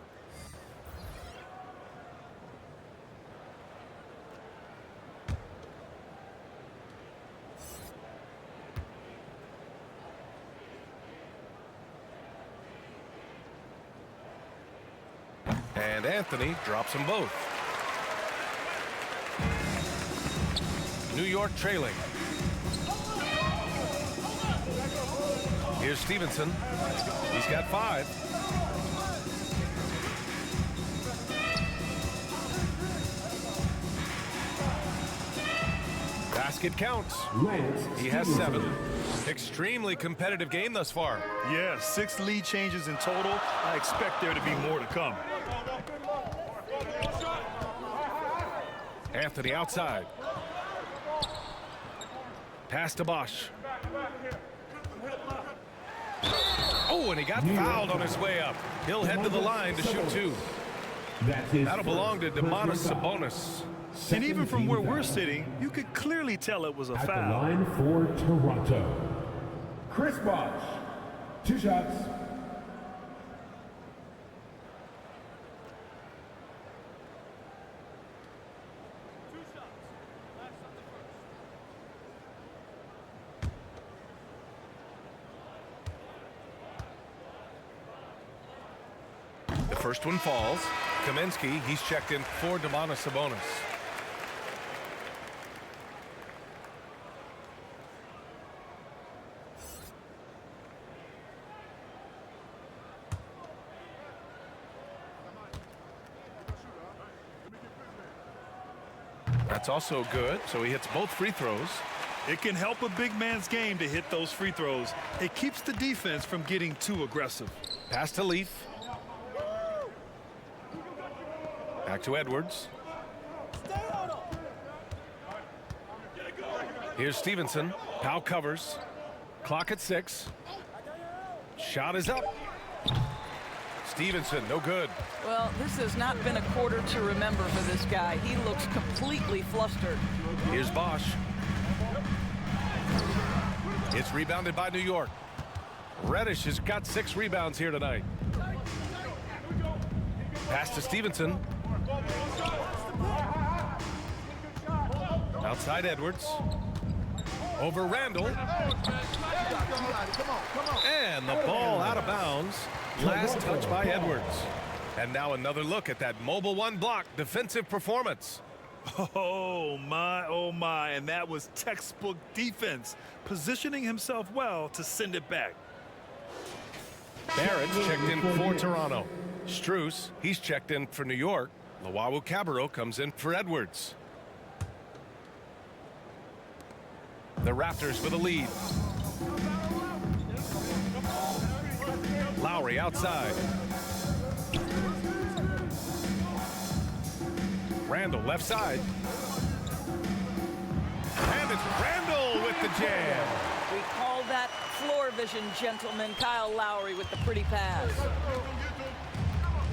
And Anthony drops them both. New York trailing. Here's Stevenson. He's got 5. Basket counts. He has 7. Extremely competitive game thus far. Yeah, 6 lead changes in total. I expect there to be more to come. Anthony outside. Pass to Bosch. Oh, and he got fouled on his way up. He'll head to the line to shoot 2. That'll belong to Domantas Sabonis. And even from where we're sitting, you could clearly tell it was a foul. At the line for Toronto, Chris Bosch, 2 shots. The first one falls. Kaminsky, he's checked in for Domantas Sabonis. That's also good, so he hits both free throws. It can help a big man's game to hit those free throws. It keeps the defense from getting too aggressive. Pass to Leaf. Back to Edwards. Here's Stevenson. Powell covers. Clock at 6. Shot is up. Stevenson, no good. Well, this has not been a quarter to remember for this guy. He looks completely flustered. Here's Bosch. It's rebounded by New York. Reddish has got 6 rebounds here tonight. Pass to Stevenson. Outside Edwards. Over Randall. And the ball out of bounds. Last touch by Edwards. And now another look at that mobile 1 block defensive performance. Oh my, and that was textbook defense, positioning himself well to send it back. Barrett's checked in for Toronto. Strus, he's checked in for New York. Luwawu-Cabarrot comes in for Edwards. The Raptors with a lead. Lowry outside. Randall left side. And it's Randall with the jam. We call that floor vision, gentlemen. Kyle Lowry with the pretty pass.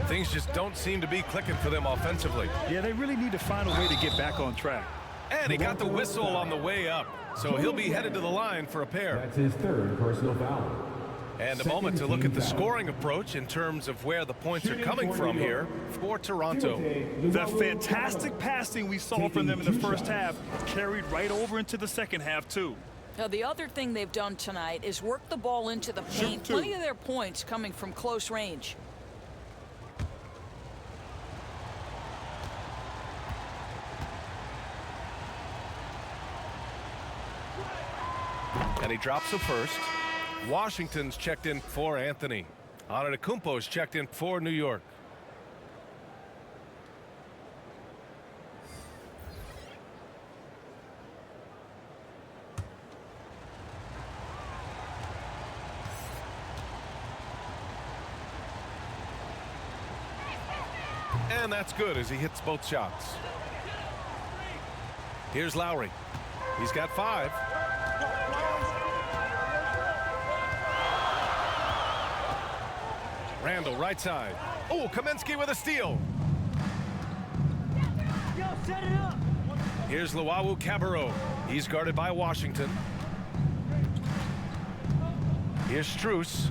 Things just don't seem to be clicking for them offensively. Yeah, they really need to find a way to get back on track. And he got the whistle on the way up. So he'll be headed to the line for a pair. That's his 3rd personal foul. And a moment to look at the scoring approach in terms of where the points are coming from here for Toronto. The fantastic passing we saw from them in the first half carried right over into the second half, too. Now, the other thing they've done tonight is work the ball into the paint. Plenty of their points coming from close range. And he drops the first. Washington's checked in for Anthony. Antetokounmpo's checked in for New York. And that's good as he hits both shots. Here's Lowry. He's got 5. Randall right side. Oh, Kaminsky with a steal. Here's Luwawu-Cabarrot. He's guarded by Washington. Here's Strus.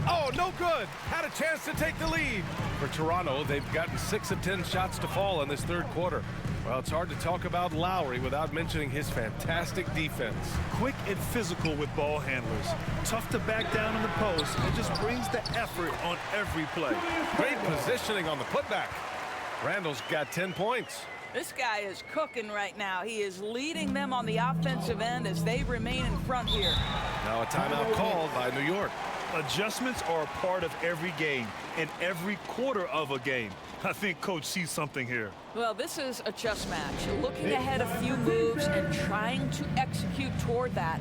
Oh, no good. Had a chance to take the lead. For Toronto, they've gotten 6 of 10 shots to fall in this 3rd quarter. Well, it's hard to talk about Lowry without mentioning his fantastic defense. Quick and physical with ball handlers. Tough to back down in the post, and just brings the effort on every play. Great positioning on the putback. Randall's got 10 points. This guy is cooking right now. He is leading them on the offensive end as they remain in front here. Now a timeout called by New York. Adjustments are a part of every game and every quarter of a game. I think Coach sees something here. Well, this is a chess match. Looking ahead a few moves and trying to execute toward that.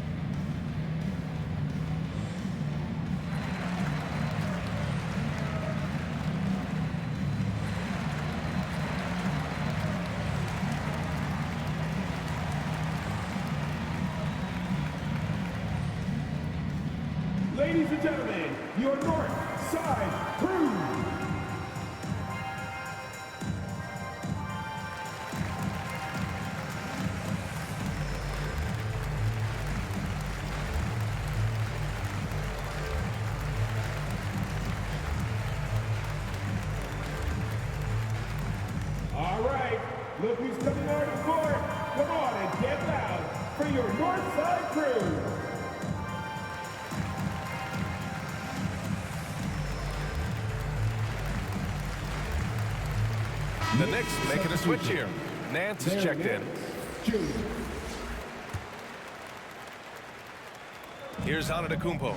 Ladies and gentlemen, your North Side Crew. All right, look who's coming on the court. Come on and get loud for your North Side Crew. The Knicks making a switch here. Nance is checked in. Here's Antetokounmpo.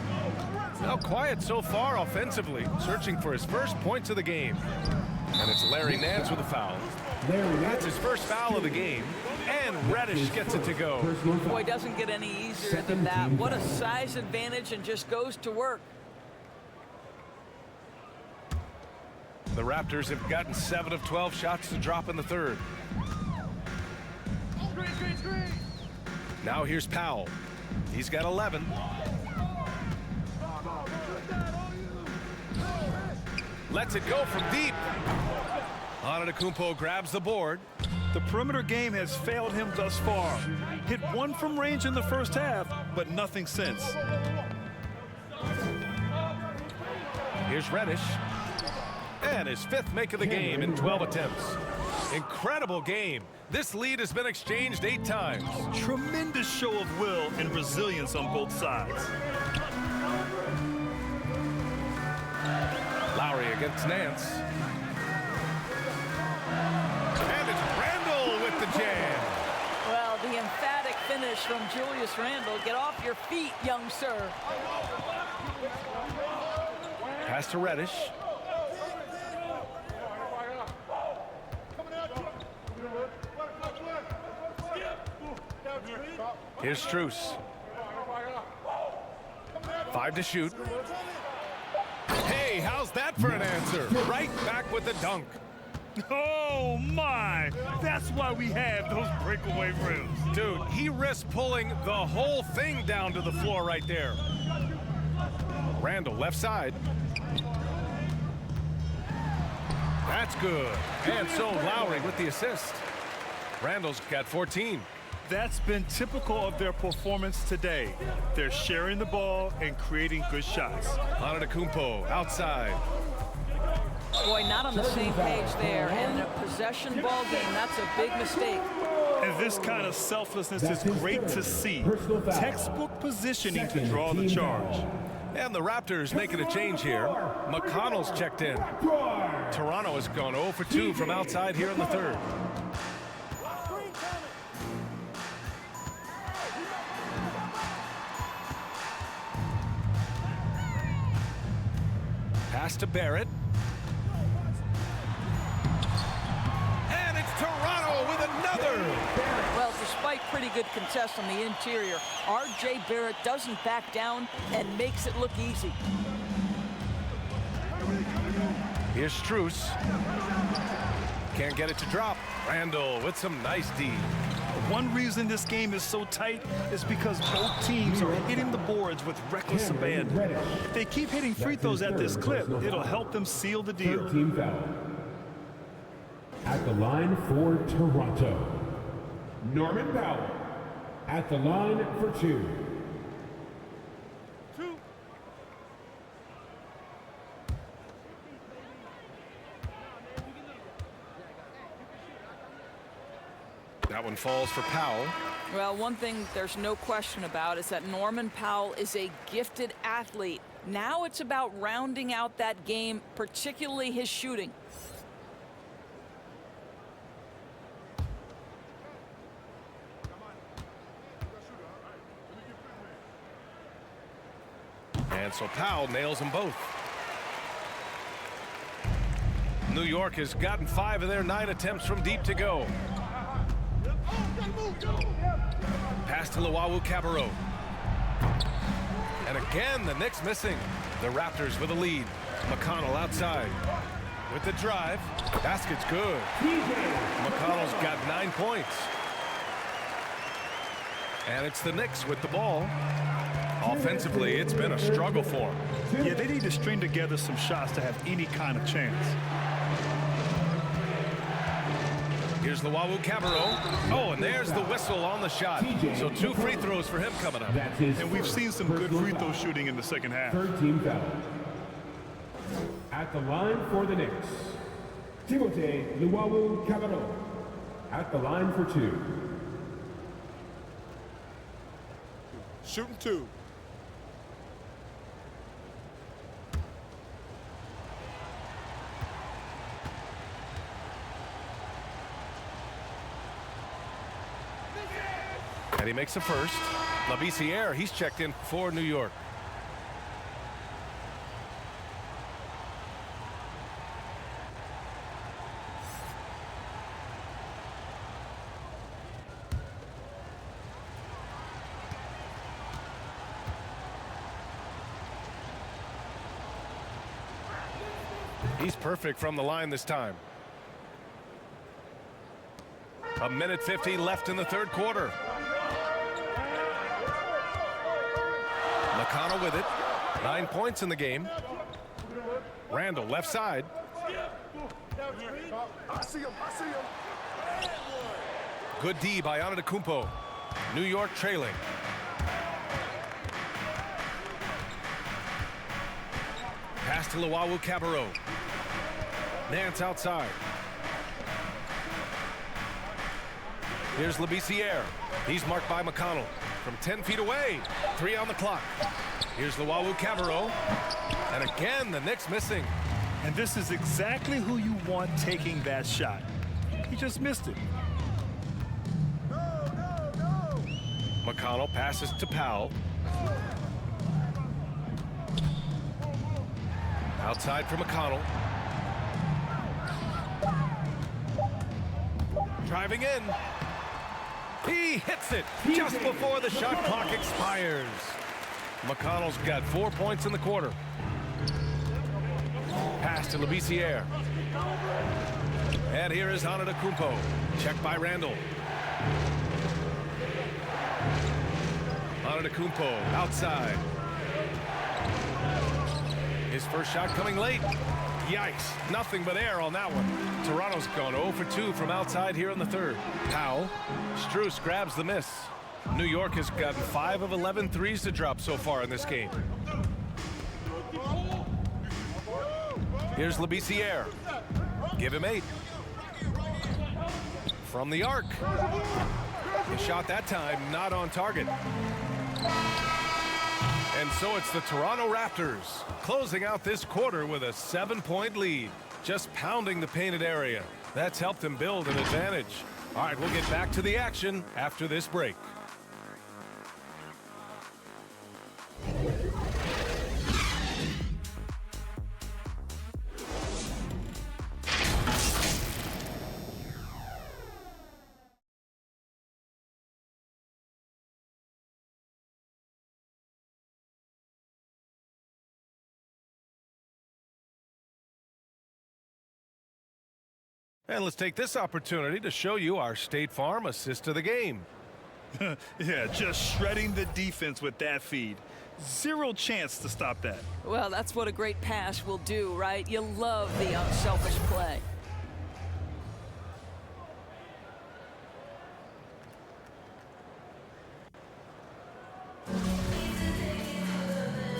Now quiet so far offensively, searching for his first points of the game. And it's Larry Nance with a foul. That's his first foul of the game. And Reddish gets it to go. Boy, it doesn't get any easier than that. What a size advantage, and just goes to work. The Raptors have gotten 7 of 12 shots to drop in the third. Now here's Powell. He's got 11. Lets it go from deep. Antetokounmpo grabs the board. The perimeter game has failed him thus far. Hit one from range in the first half, but nothing since. Here's Reddish. And his 5th make of the game in 12 attempts. Incredible game. This lead has been exchanged 8 times. Tremendous show of will and resilience on both sides. Lowry against Nance. And it's Randle with the jam. Well, the emphatic finish from Julius Randle. Get off your feet, young sir. Pass to Reddish. Here's Strus. 5 to shoot. Hey, how's that for an answer? Right back with the dunk. Oh my! That's why we have those breakaway rims. Dude, he risked pulling the whole thing down to the floor right there. Randle left side. That's good. And so Lowry with the assist. Randle's got 14. That's been typical of their performance today. They're sharing the ball and creating good shots. Antetokounmpo outside. Boy, not on the same page there. And in a possession ball game, that's a big mistake. And this kind of selflessness is great to see. Textbook positioning to draw the charge. And the Raptors making a change here. McConnell's checked in. Toronto has gone 0 for 2 from outside here in the third. Pass to Barrett. And it's Toronto with another. Well, despite pretty good contest on the interior, R.J. Barrett doesn't back down and makes it look easy. Here's Strus. Can't get it to drop. Randle with some nice D. One reason this game is so tight is because both teams are hitting the boards with reckless abandon. If they keep hitting free throws at this clip, it'll help them seal the deal. 13 foul. At the line for Toronto, Norman Powell. At the line for 2. That one falls for Powell. Well, one thing there's no question about is that Norman Powell is a gifted athlete. Now it's about rounding out that game, particularly his shooting. And so Powell nails them both. New York has gotten 5 of their 9 attempts from deep to go. Pass to Luwawu-Cabarrot. And again, the Knicks missing. The Raptors with a lead. McConnell outside. With the drive. Basket's good. McConnell's got 9 points. And it's the Knicks with the ball. Offensively, it's been a struggle for them. Yeah, they need to string together some shots to have any kind of chance. Here's Luwawu-Cabarrot. Oh, and there's the whistle on the shot. So 2 free throws for him coming up. And we've seen some good free throw shooting in the second half. 13 foul. At the line for the Knicks, Timothé Luwawu-Cabarrot. At the line for 2. Shooting 2. And he makes the first. Labissière, he's checked in for New York. He's perfect from the line this time. 1:50 left in the third quarter. McConnell with it. 9 points in the game. Randall left side. Good D by Antetokounmpo. New York trailing. Pass to Luwawu-Cabarrot. Nance outside. Here's Labissiere. He's marked by McConnell. From 10 feet away. 3 on the clock. Here's Luwawu-Cabarrot. And again, the Knicks missing. And this is exactly who you want taking that shot. He just missed it. McConnell passes to Powell. Outside for McConnell. Driving in. He hits it just before the shot clock expires. McConnell's got 4 points in the quarter. Pass to Labissiere. And here is Antetokounmpo. Checked by Randall. Antetokounmpo outside. His first shot coming late. Yikes, nothing but air on that one. Toronto's gone 0 for 2 from outside here in the third. Powell. Strus grabs the miss. New York has gotten 5 of 11 threes to drop so far in this game. Here's Labissiere. Give him 8. From the arc. The shot that time not on target. And so it's the Toronto Raptors closing out this quarter with a 7-point lead. Just pounding the painted area. That's helped them build an advantage. All right, we'll get back to the action after this break. And let's take this opportunity to show you our State Farm assist to the game. Yeah, just shredding the defense with that feed. Zero chance to stop that. Well, that's what a great pass will do, right? You love the unselfish play.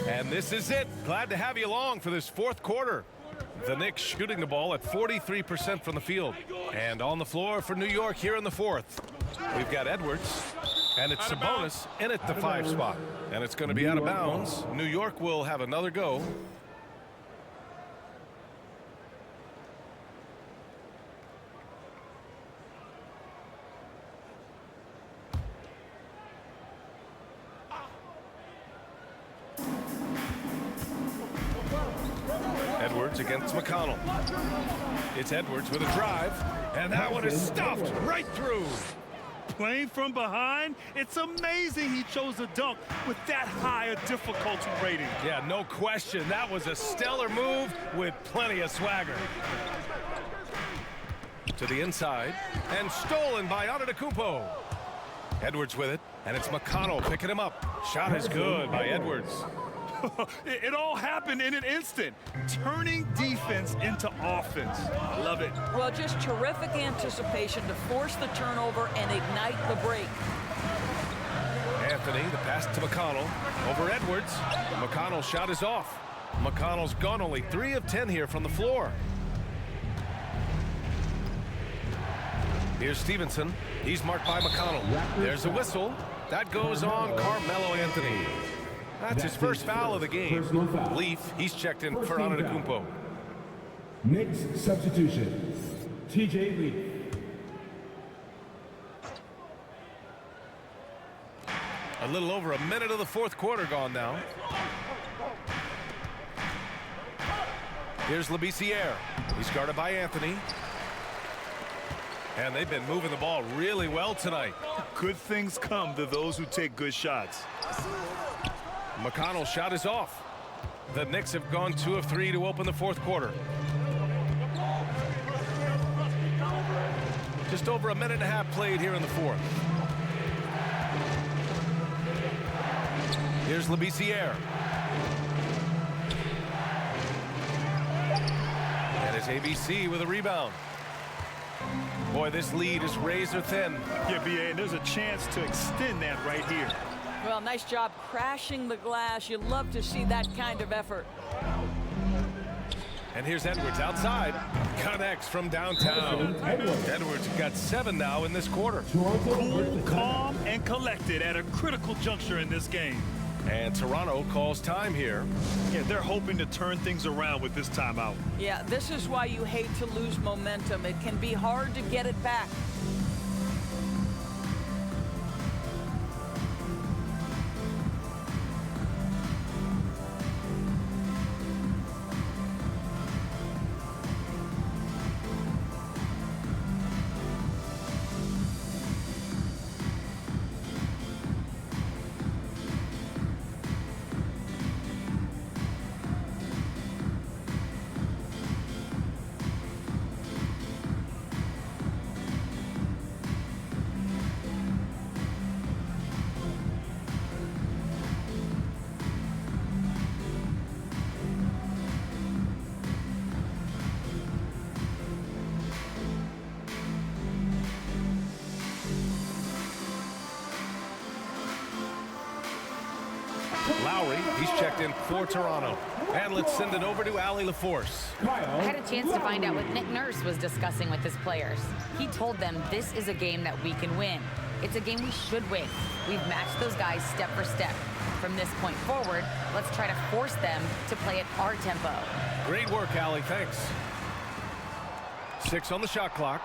And this is it. Glad to have you along for this fourth quarter. The Knicks shooting the ball at 43% from the field. And on the floor for New York here in the fourth. We've got Edwards, and it's Sabonis in at the 5 spot. And it's going to be out of bounds. New York will have another go. Edwards against McConnell. It's Edwards with a drive, and that one is stuffed right through. Playing from behind, it's amazing he chose a dunk with that high a difficulty rating. Yeah, no question. That was a stellar move with plenty of swagger. To the inside, and stolen by Antetokounmpo. Edwards with it, and it's McConnell picking him up. Shot is good by Edwards. It all happened in an instant, turning defense into offense. Love it. Well, just terrific anticipation to force the turnover and ignite the break. Anthony, the pass to McConnell, over Edwards. McConnell's shot is off. McConnell's gone only 3 of 10 here from the floor. Here's Stevenson. He's marked by McConnell. There's a whistle. That goes on Carmelo Anthony. That's his first foul of the game. Leaf, he's checked in for Antetokounmpo. Knicks substitution, TJ Leaf. A little over a minute of the fourth quarter gone now. Here's Labissiere. He's guarded by Anthony. And they've been moving the ball really well tonight. Good things come to those who take good shots. McConnell's shot is off. The Knicks have gone 2 of 3 to open the fourth quarter. Just over a minute and a half played here in the fourth. Here's Labissiere. And it's ABC with a rebound. Boy, this lead is razor thin. Yeah, B.A., and there's a chance to extend that right here. Well, nice job crashing the glass. You love to see that kind of effort. And here's Edwards outside. KNICKS from downtown. Edwards got 7 now in this quarter. Cool, calm, and collected at a critical juncture in this game. And Toronto calls time here. Yeah, they're hoping to turn things around with this timeout. Yeah, this is why you hate to lose momentum. It can be hard to get it back. Lowry, he's checked in for Toronto. And let's send it over to Allie LaForce. I had a chance to find out what Nick Nurse was discussing with his players. He told them this is a game that we can win. It's a game we should win. We've matched those guys step for step. From this point forward, let's try to force them to play at our tempo. Great work, Allie. Thanks. 6 on the shot clock.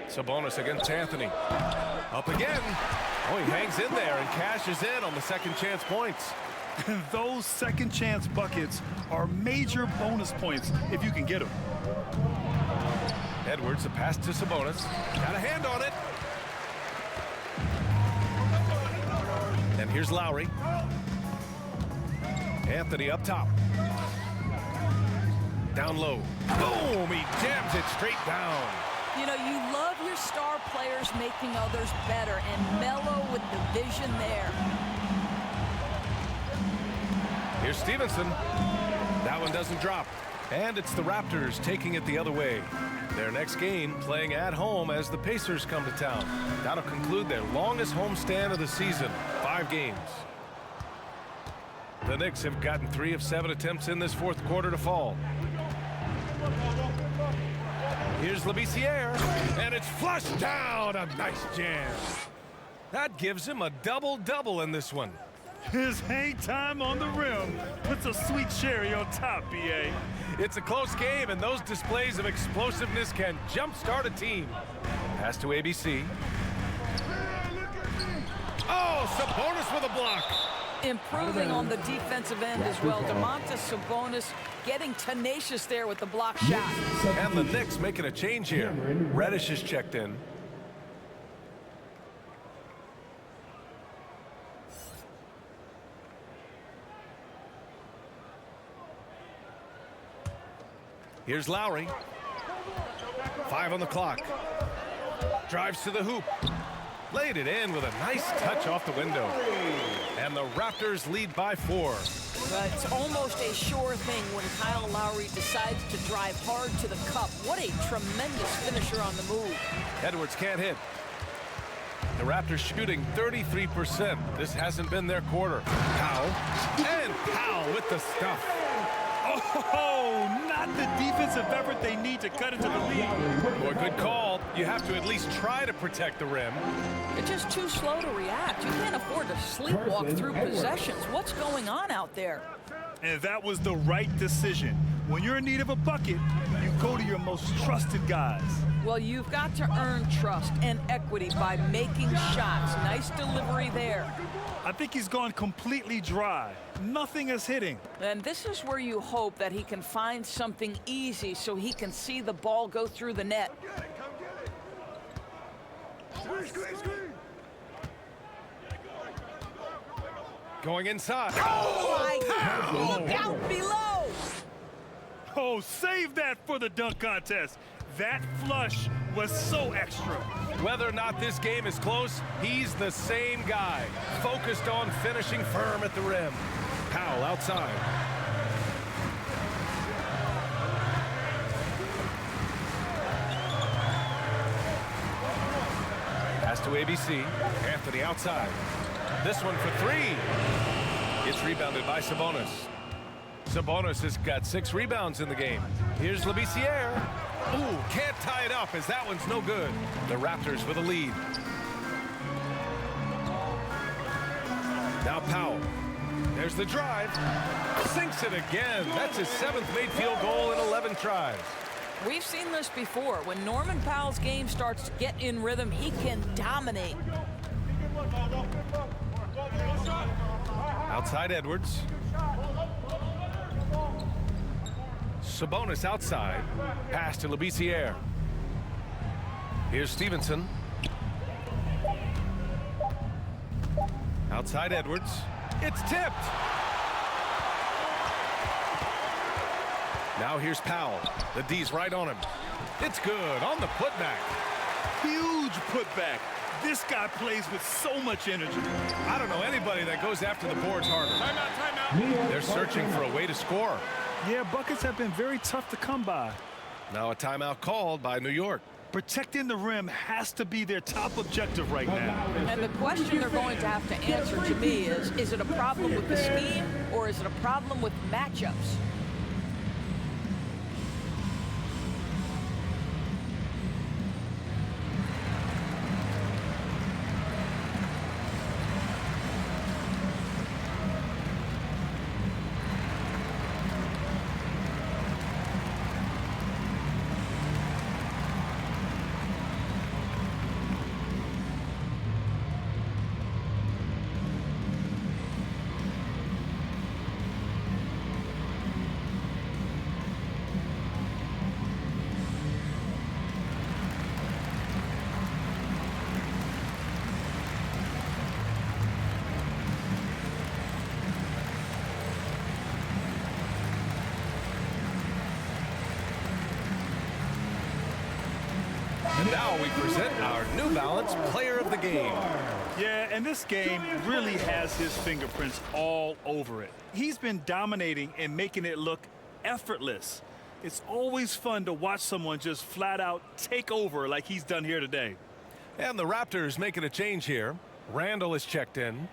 Sabonis against Anthony. Up again. Oh, he hangs in there and cashes in on the second chance points. Those second chance buckets are major bonus points if you can get them. Edwards, a pass to Sabonis. Got a hand on it. And here's Lowry. Anthony up top. Down low. Boom! He jams it straight down. You know, you love your star players making others better, and Melo with the vision there. Here's Stevenson. That one doesn't drop. And it's the Raptors taking it the other way. Their next game playing at home as the Pacers come to town. That'll conclude their longest homestand of the season, 5 games. The Knicks have gotten 3 of 7 attempts in this fourth quarter to fall. Here's Labissiere, and it's flushed down. A nice jam. That gives him a double-double in this one. His hang time on the rim puts a sweet cherry on top, B.A. It's a close game, and those displays of explosiveness can jumpstart a team. Pass to ABC. Oh, Sabonis with a block. Improving on the defensive end as well. Domantas Sabonis getting tenacious there with the block shot. And the Knicks making a change here. Reddish is checked in. Here's Lowry. 5 on the clock. Drives to the hoop. Laid it in with a nice touch off the window. And the Raptors lead by 4. But it's almost a sure thing when Kyle Lowry decides to drive hard to the cup. What a tremendous finisher on the move. Edwards can't hit. The Raptors shooting 33%. This hasn't been their quarter. Powell. And Powell with the stuff. Oh, not the defensive effort they need to cut into the lead. Boy, good call. You have to at least try to protect the rim. They're just too slow to react. You can't afford to sleepwalk through possessions. What's going on out there? And that was the right decision. When you're in need of a bucket, you go to your most trusted guys. Well, you've got to earn trust and equity by making shots. Nice delivery there. I think he's gone completely dry. Nothing is hitting. And this is where you hope that he can find something easy so he can see the ball go through the net. Going inside. Oh, my God. Look out below. Oh, save that for the dunk contest. That flush was so extra. Whether or not this game is close, he's the same guy, focused on finishing firm at the rim. Powell outside. Pass to ABC. Anthony outside. This one for three. It's rebounded by Sabonis. Sabonis has got 6 rebounds in the game. Here's Labissiere. Ooh, can't tie it up as that one's no good. The Raptors with a lead. Now Powell. There's the drive. Sinks it again. That's his 7th made field goal in 11 tries. We've seen this before. When Norman Powell's game starts to get in rhythm, he can dominate. Outside Edwards. Sabonis outside. Pass to Labissiere. Here's Stevenson. Outside Edwards. It's tipped. Now here's Powell. The D's right on him. It's good on the putback. Huge putback. This guy plays with so much energy. I don't know anybody that goes after the boards harder. Timeout. They're searching for a way to score. Yeah, buckets have been very tough to come by. Now a timeout called by New York. Protecting the rim has to be their top objective right now. And the question they're going to have to answer to me is it a problem with the scheme or is it a problem with matchups? And now we present our New Balance Player of the Game. Yeah, and this game really has his fingerprints all over it. He's been dominating and making it look effortless. It's always fun to watch someone just flat out take over like he's done here today. And the Raptors making a change here. Randall is checked in.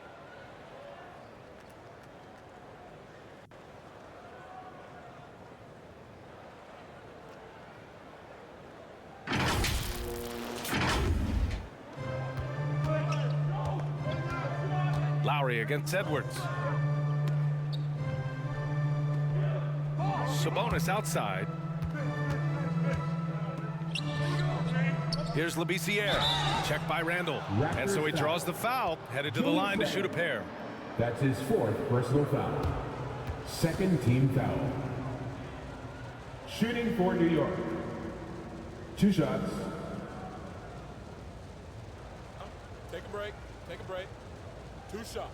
Lowry against Edwards. Sabonis outside. Here's Labissiere. Checked by Randall. And so he draws the foul, headed to the line to shoot a pair. That's his 4th personal foul. 2nd team foul. Shooting for New York. 2 shots. Take a break. Take a break. 2 shots.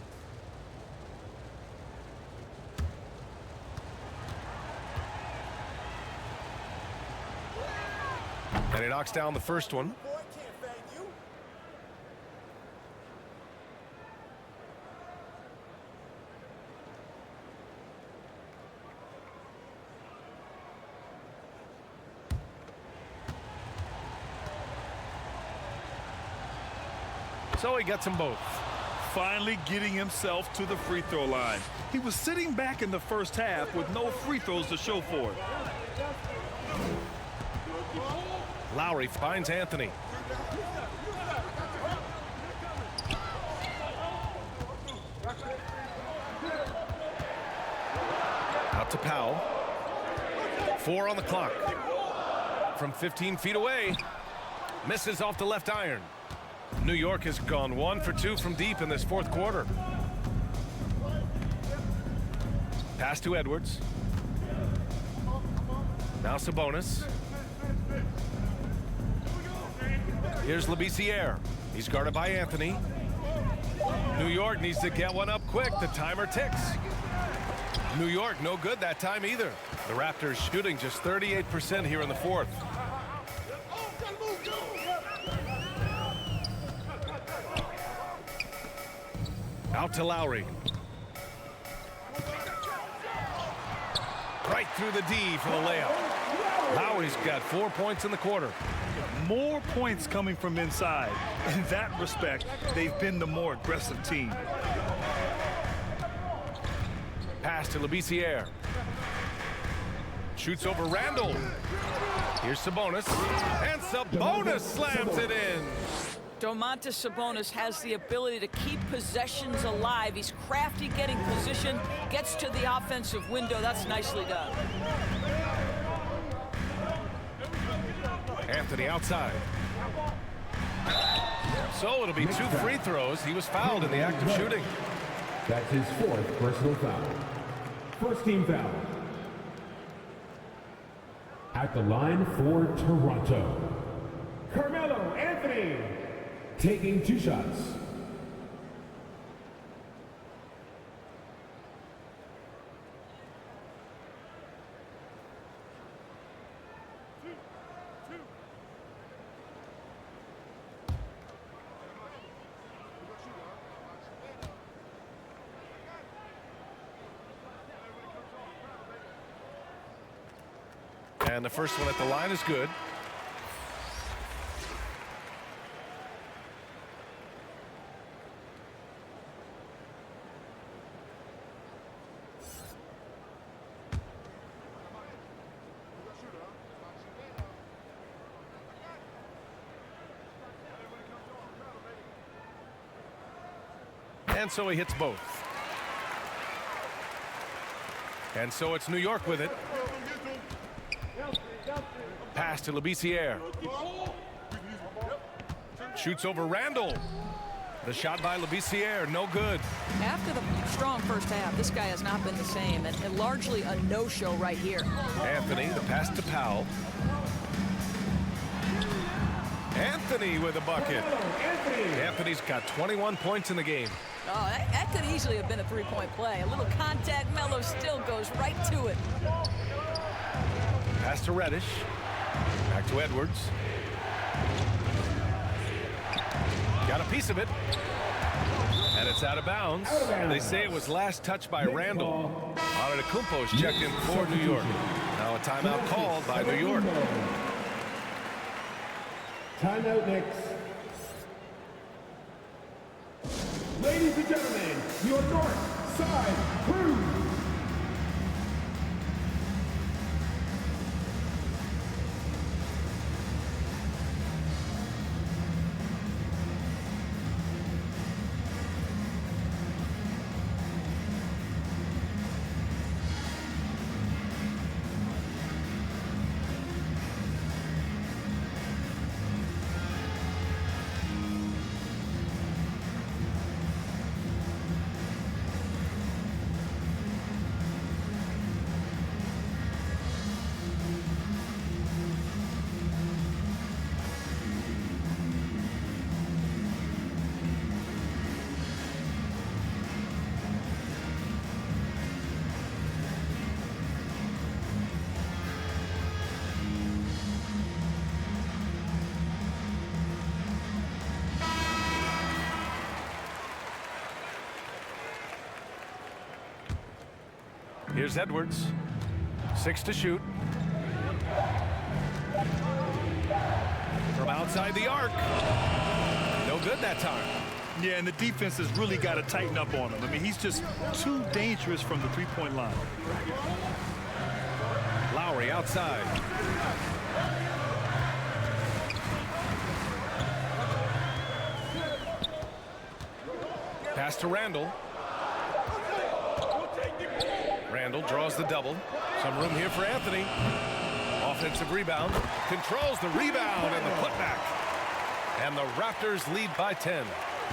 And he knocks down the first one. So he gets them both. Finally getting himself to the free throw line. He was sitting back in the first half with no free throws to show for it. Lowry finds Anthony. Out to Powell. 4 on the clock. From 15 feet away. Misses off the left iron. New York has gone 1 for 2 from deep in this 4th quarter. Pass to Edwards. Now Sabonis. Here's Labissiere. He's guarded by Anthony. New York needs to get one up quick. The timer ticks. New York no good that time either. The Raptors shooting just 38% here in the fourth. Out to Lowry. Right through the D for the layup. Lowry's got 4 points in the quarter. More points coming from inside. In that respect, they've been the more aggressive team. Pass to Labissiere. Shoots over Randall. Here's Sabonis. And Sabonis slams it in. Domantas Sabonis has the ability to keep possessions alive. He's crafty getting position, gets to the offensive window. That's nicely done. Anthony outside. So it'll be 2 free throws. He was fouled in the act of shooting. That's his 4th personal foul. First team foul. At the line for Toronto, Carmelo Anthony, taking 2 shots. And the first one at the line is good. And so he hits both. And so it's New York with it. Pass to Labissiere. Shoots over Randall. The shot by Labissiere, no good. After the strong first half, this guy has not been the same, and largely a no-show right here. Anthony, the pass to Powell. Anthony with a bucket. Anthony's got 21 points in the game. Oh, that could easily have been a three-point play. A little contact, Melo still goes right to it. Pass to Reddish. Back to Edwards. Got a piece of it. And it's out of bounds. They say it was last touched by Randall. Antetokounmpo's checked in for New York. Now a timeout called by New York. Timeout, Knicks. Ladies and gentlemen, your north side crew. Here's Edwards. 6 to shoot. From outside the arc. No good that time. Yeah, and the defense has really got to tighten up on him. I mean, he's just too dangerous from the three-point line. Lowry outside. Pass to Randall. Randall draws the double. Some room here for Anthony. Offensive rebound. Controls the rebound and the putback. And the Raptors lead by 10.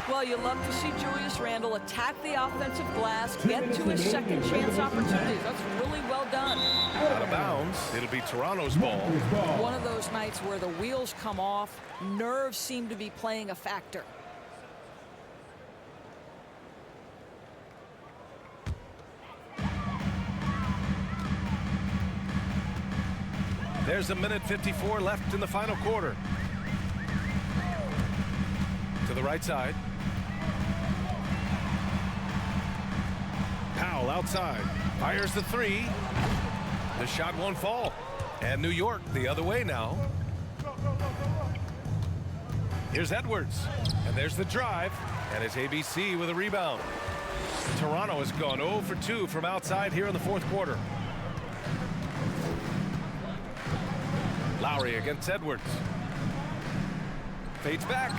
Well, you love to see Julius Randle attack the offensive glass, get to his second chance opportunities. That's really well done. Out of bounds. It'll be Toronto's ball. One of those nights where the wheels come off, nerves seem to be playing a factor. There's a minute 54 left in the final quarter. To the right side. Powell outside. Fires the three. The shot won't fall. And New York the other way now. Here's Edwards. And there's the drive. And it's ABC with a rebound. Toronto has gone 0 for 2 from outside here in the fourth quarter. Lowry against Edwards. Fades back.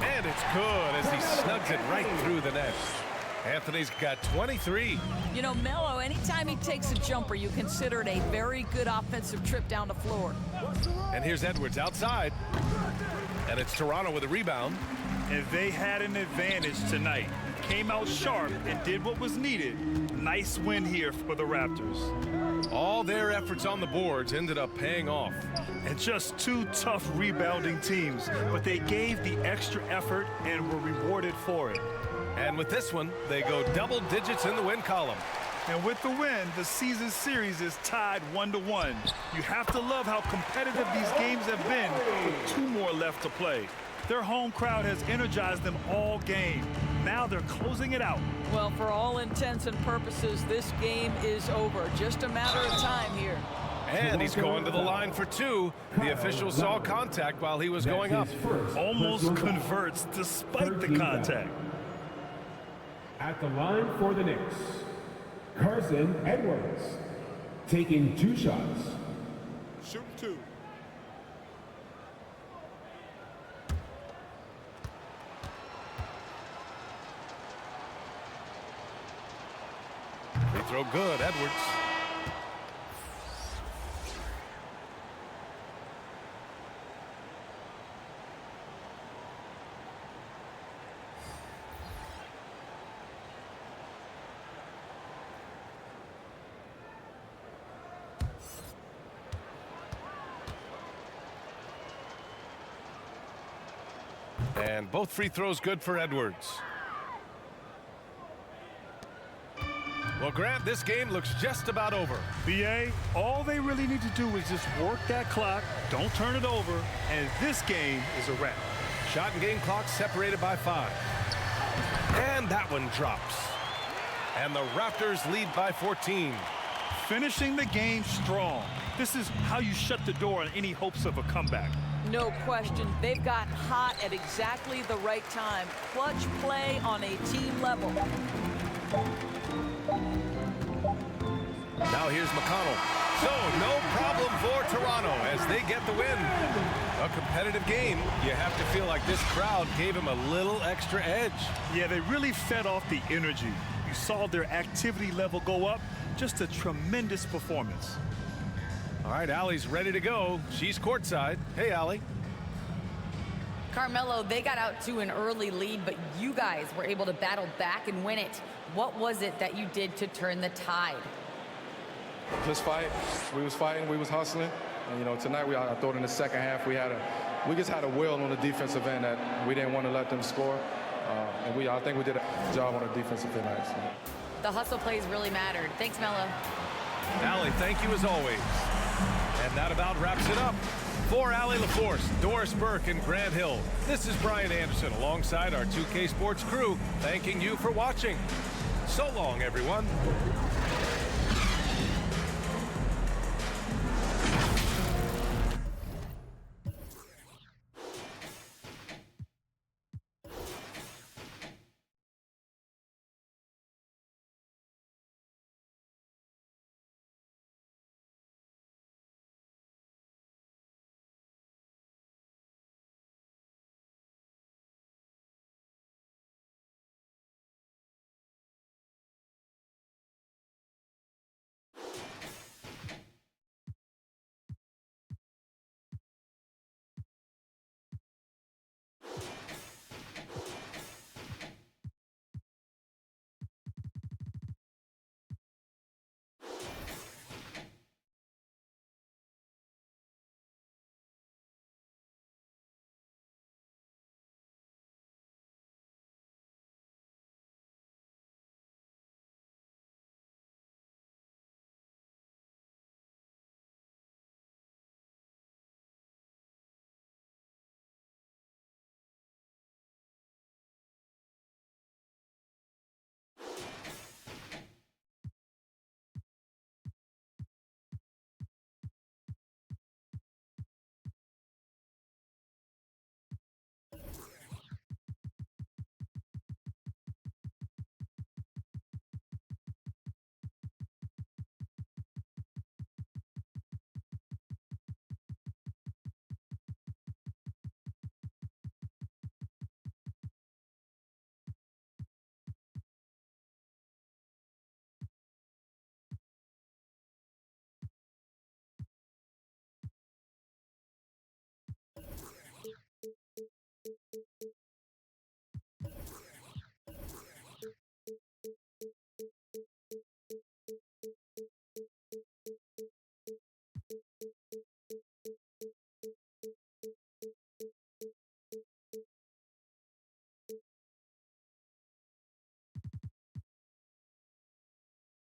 And it's good as he snugs it right through the net. Anthony's got 23. You know, Melo, anytime he takes a jumper, you consider it a very good offensive trip down the floor. And here's Edwards outside. And it's Toronto with a rebound. And they had an advantage tonight. Came out sharp and did what was needed. Nice win here for the Raptors. All their efforts on the boards ended up paying off. And just two tough rebounding teams, but they gave the extra effort and were rewarded for it. And with this one, they go double digits in the win column. And with the win, the season series is tied 1-1. You have to love how competitive these games have been with 2 more left to play. Their home crowd has energized them all game. Now they're closing it out. Well, for all intents and purposes, this game is over. Just a matter of time here. And he's going to the line for 2. The official saw contact while he was going up. Almost converts despite the contact. At the line for the Knicks, Carson Edwards, taking 2 shots. Shoot 2. Free throw good, Edwards. And both free throws good for Edwards. Well, Grant, this game looks just about over. BA, all they really need to do is just work that clock, don't turn it over, and this game is a wrap. Shot and game clock separated by 5. And that one drops. And the Raptors lead by 14. Finishing the game strong. This is how you shut the door on any hopes of a comeback. No question. They've gotten hot at exactly the right time. Clutch play on a team level. Now here's McConnell. So no problem for Toronto as they get the win. A competitive game. You have to feel like this crowd gave him a little extra edge. Yeah, they really fed off the energy. You saw their activity level go up. Just a tremendous performance. All right, Allie's ready to go. She's courtside. Hey, Allie. Carmelo, they got out to an early lead, but you guys were able to battle back and win it. What was it that you did to turn the tide? Just fight. We was fighting. We was hustling. And, you know, tonight I thought in the second half we just had a will on the defensive end that we didn't want to let them score. And I think we did a job on the defensive end tonight. So. The hustle plays really mattered. Thanks, Melo. Allie, thank you as always. And that about wraps it up. For Allie LaForce, Doris Burke, and Grant Hill, this is Brian Anderson alongside our 2K Sports crew, thanking you for watching. So long, everyone.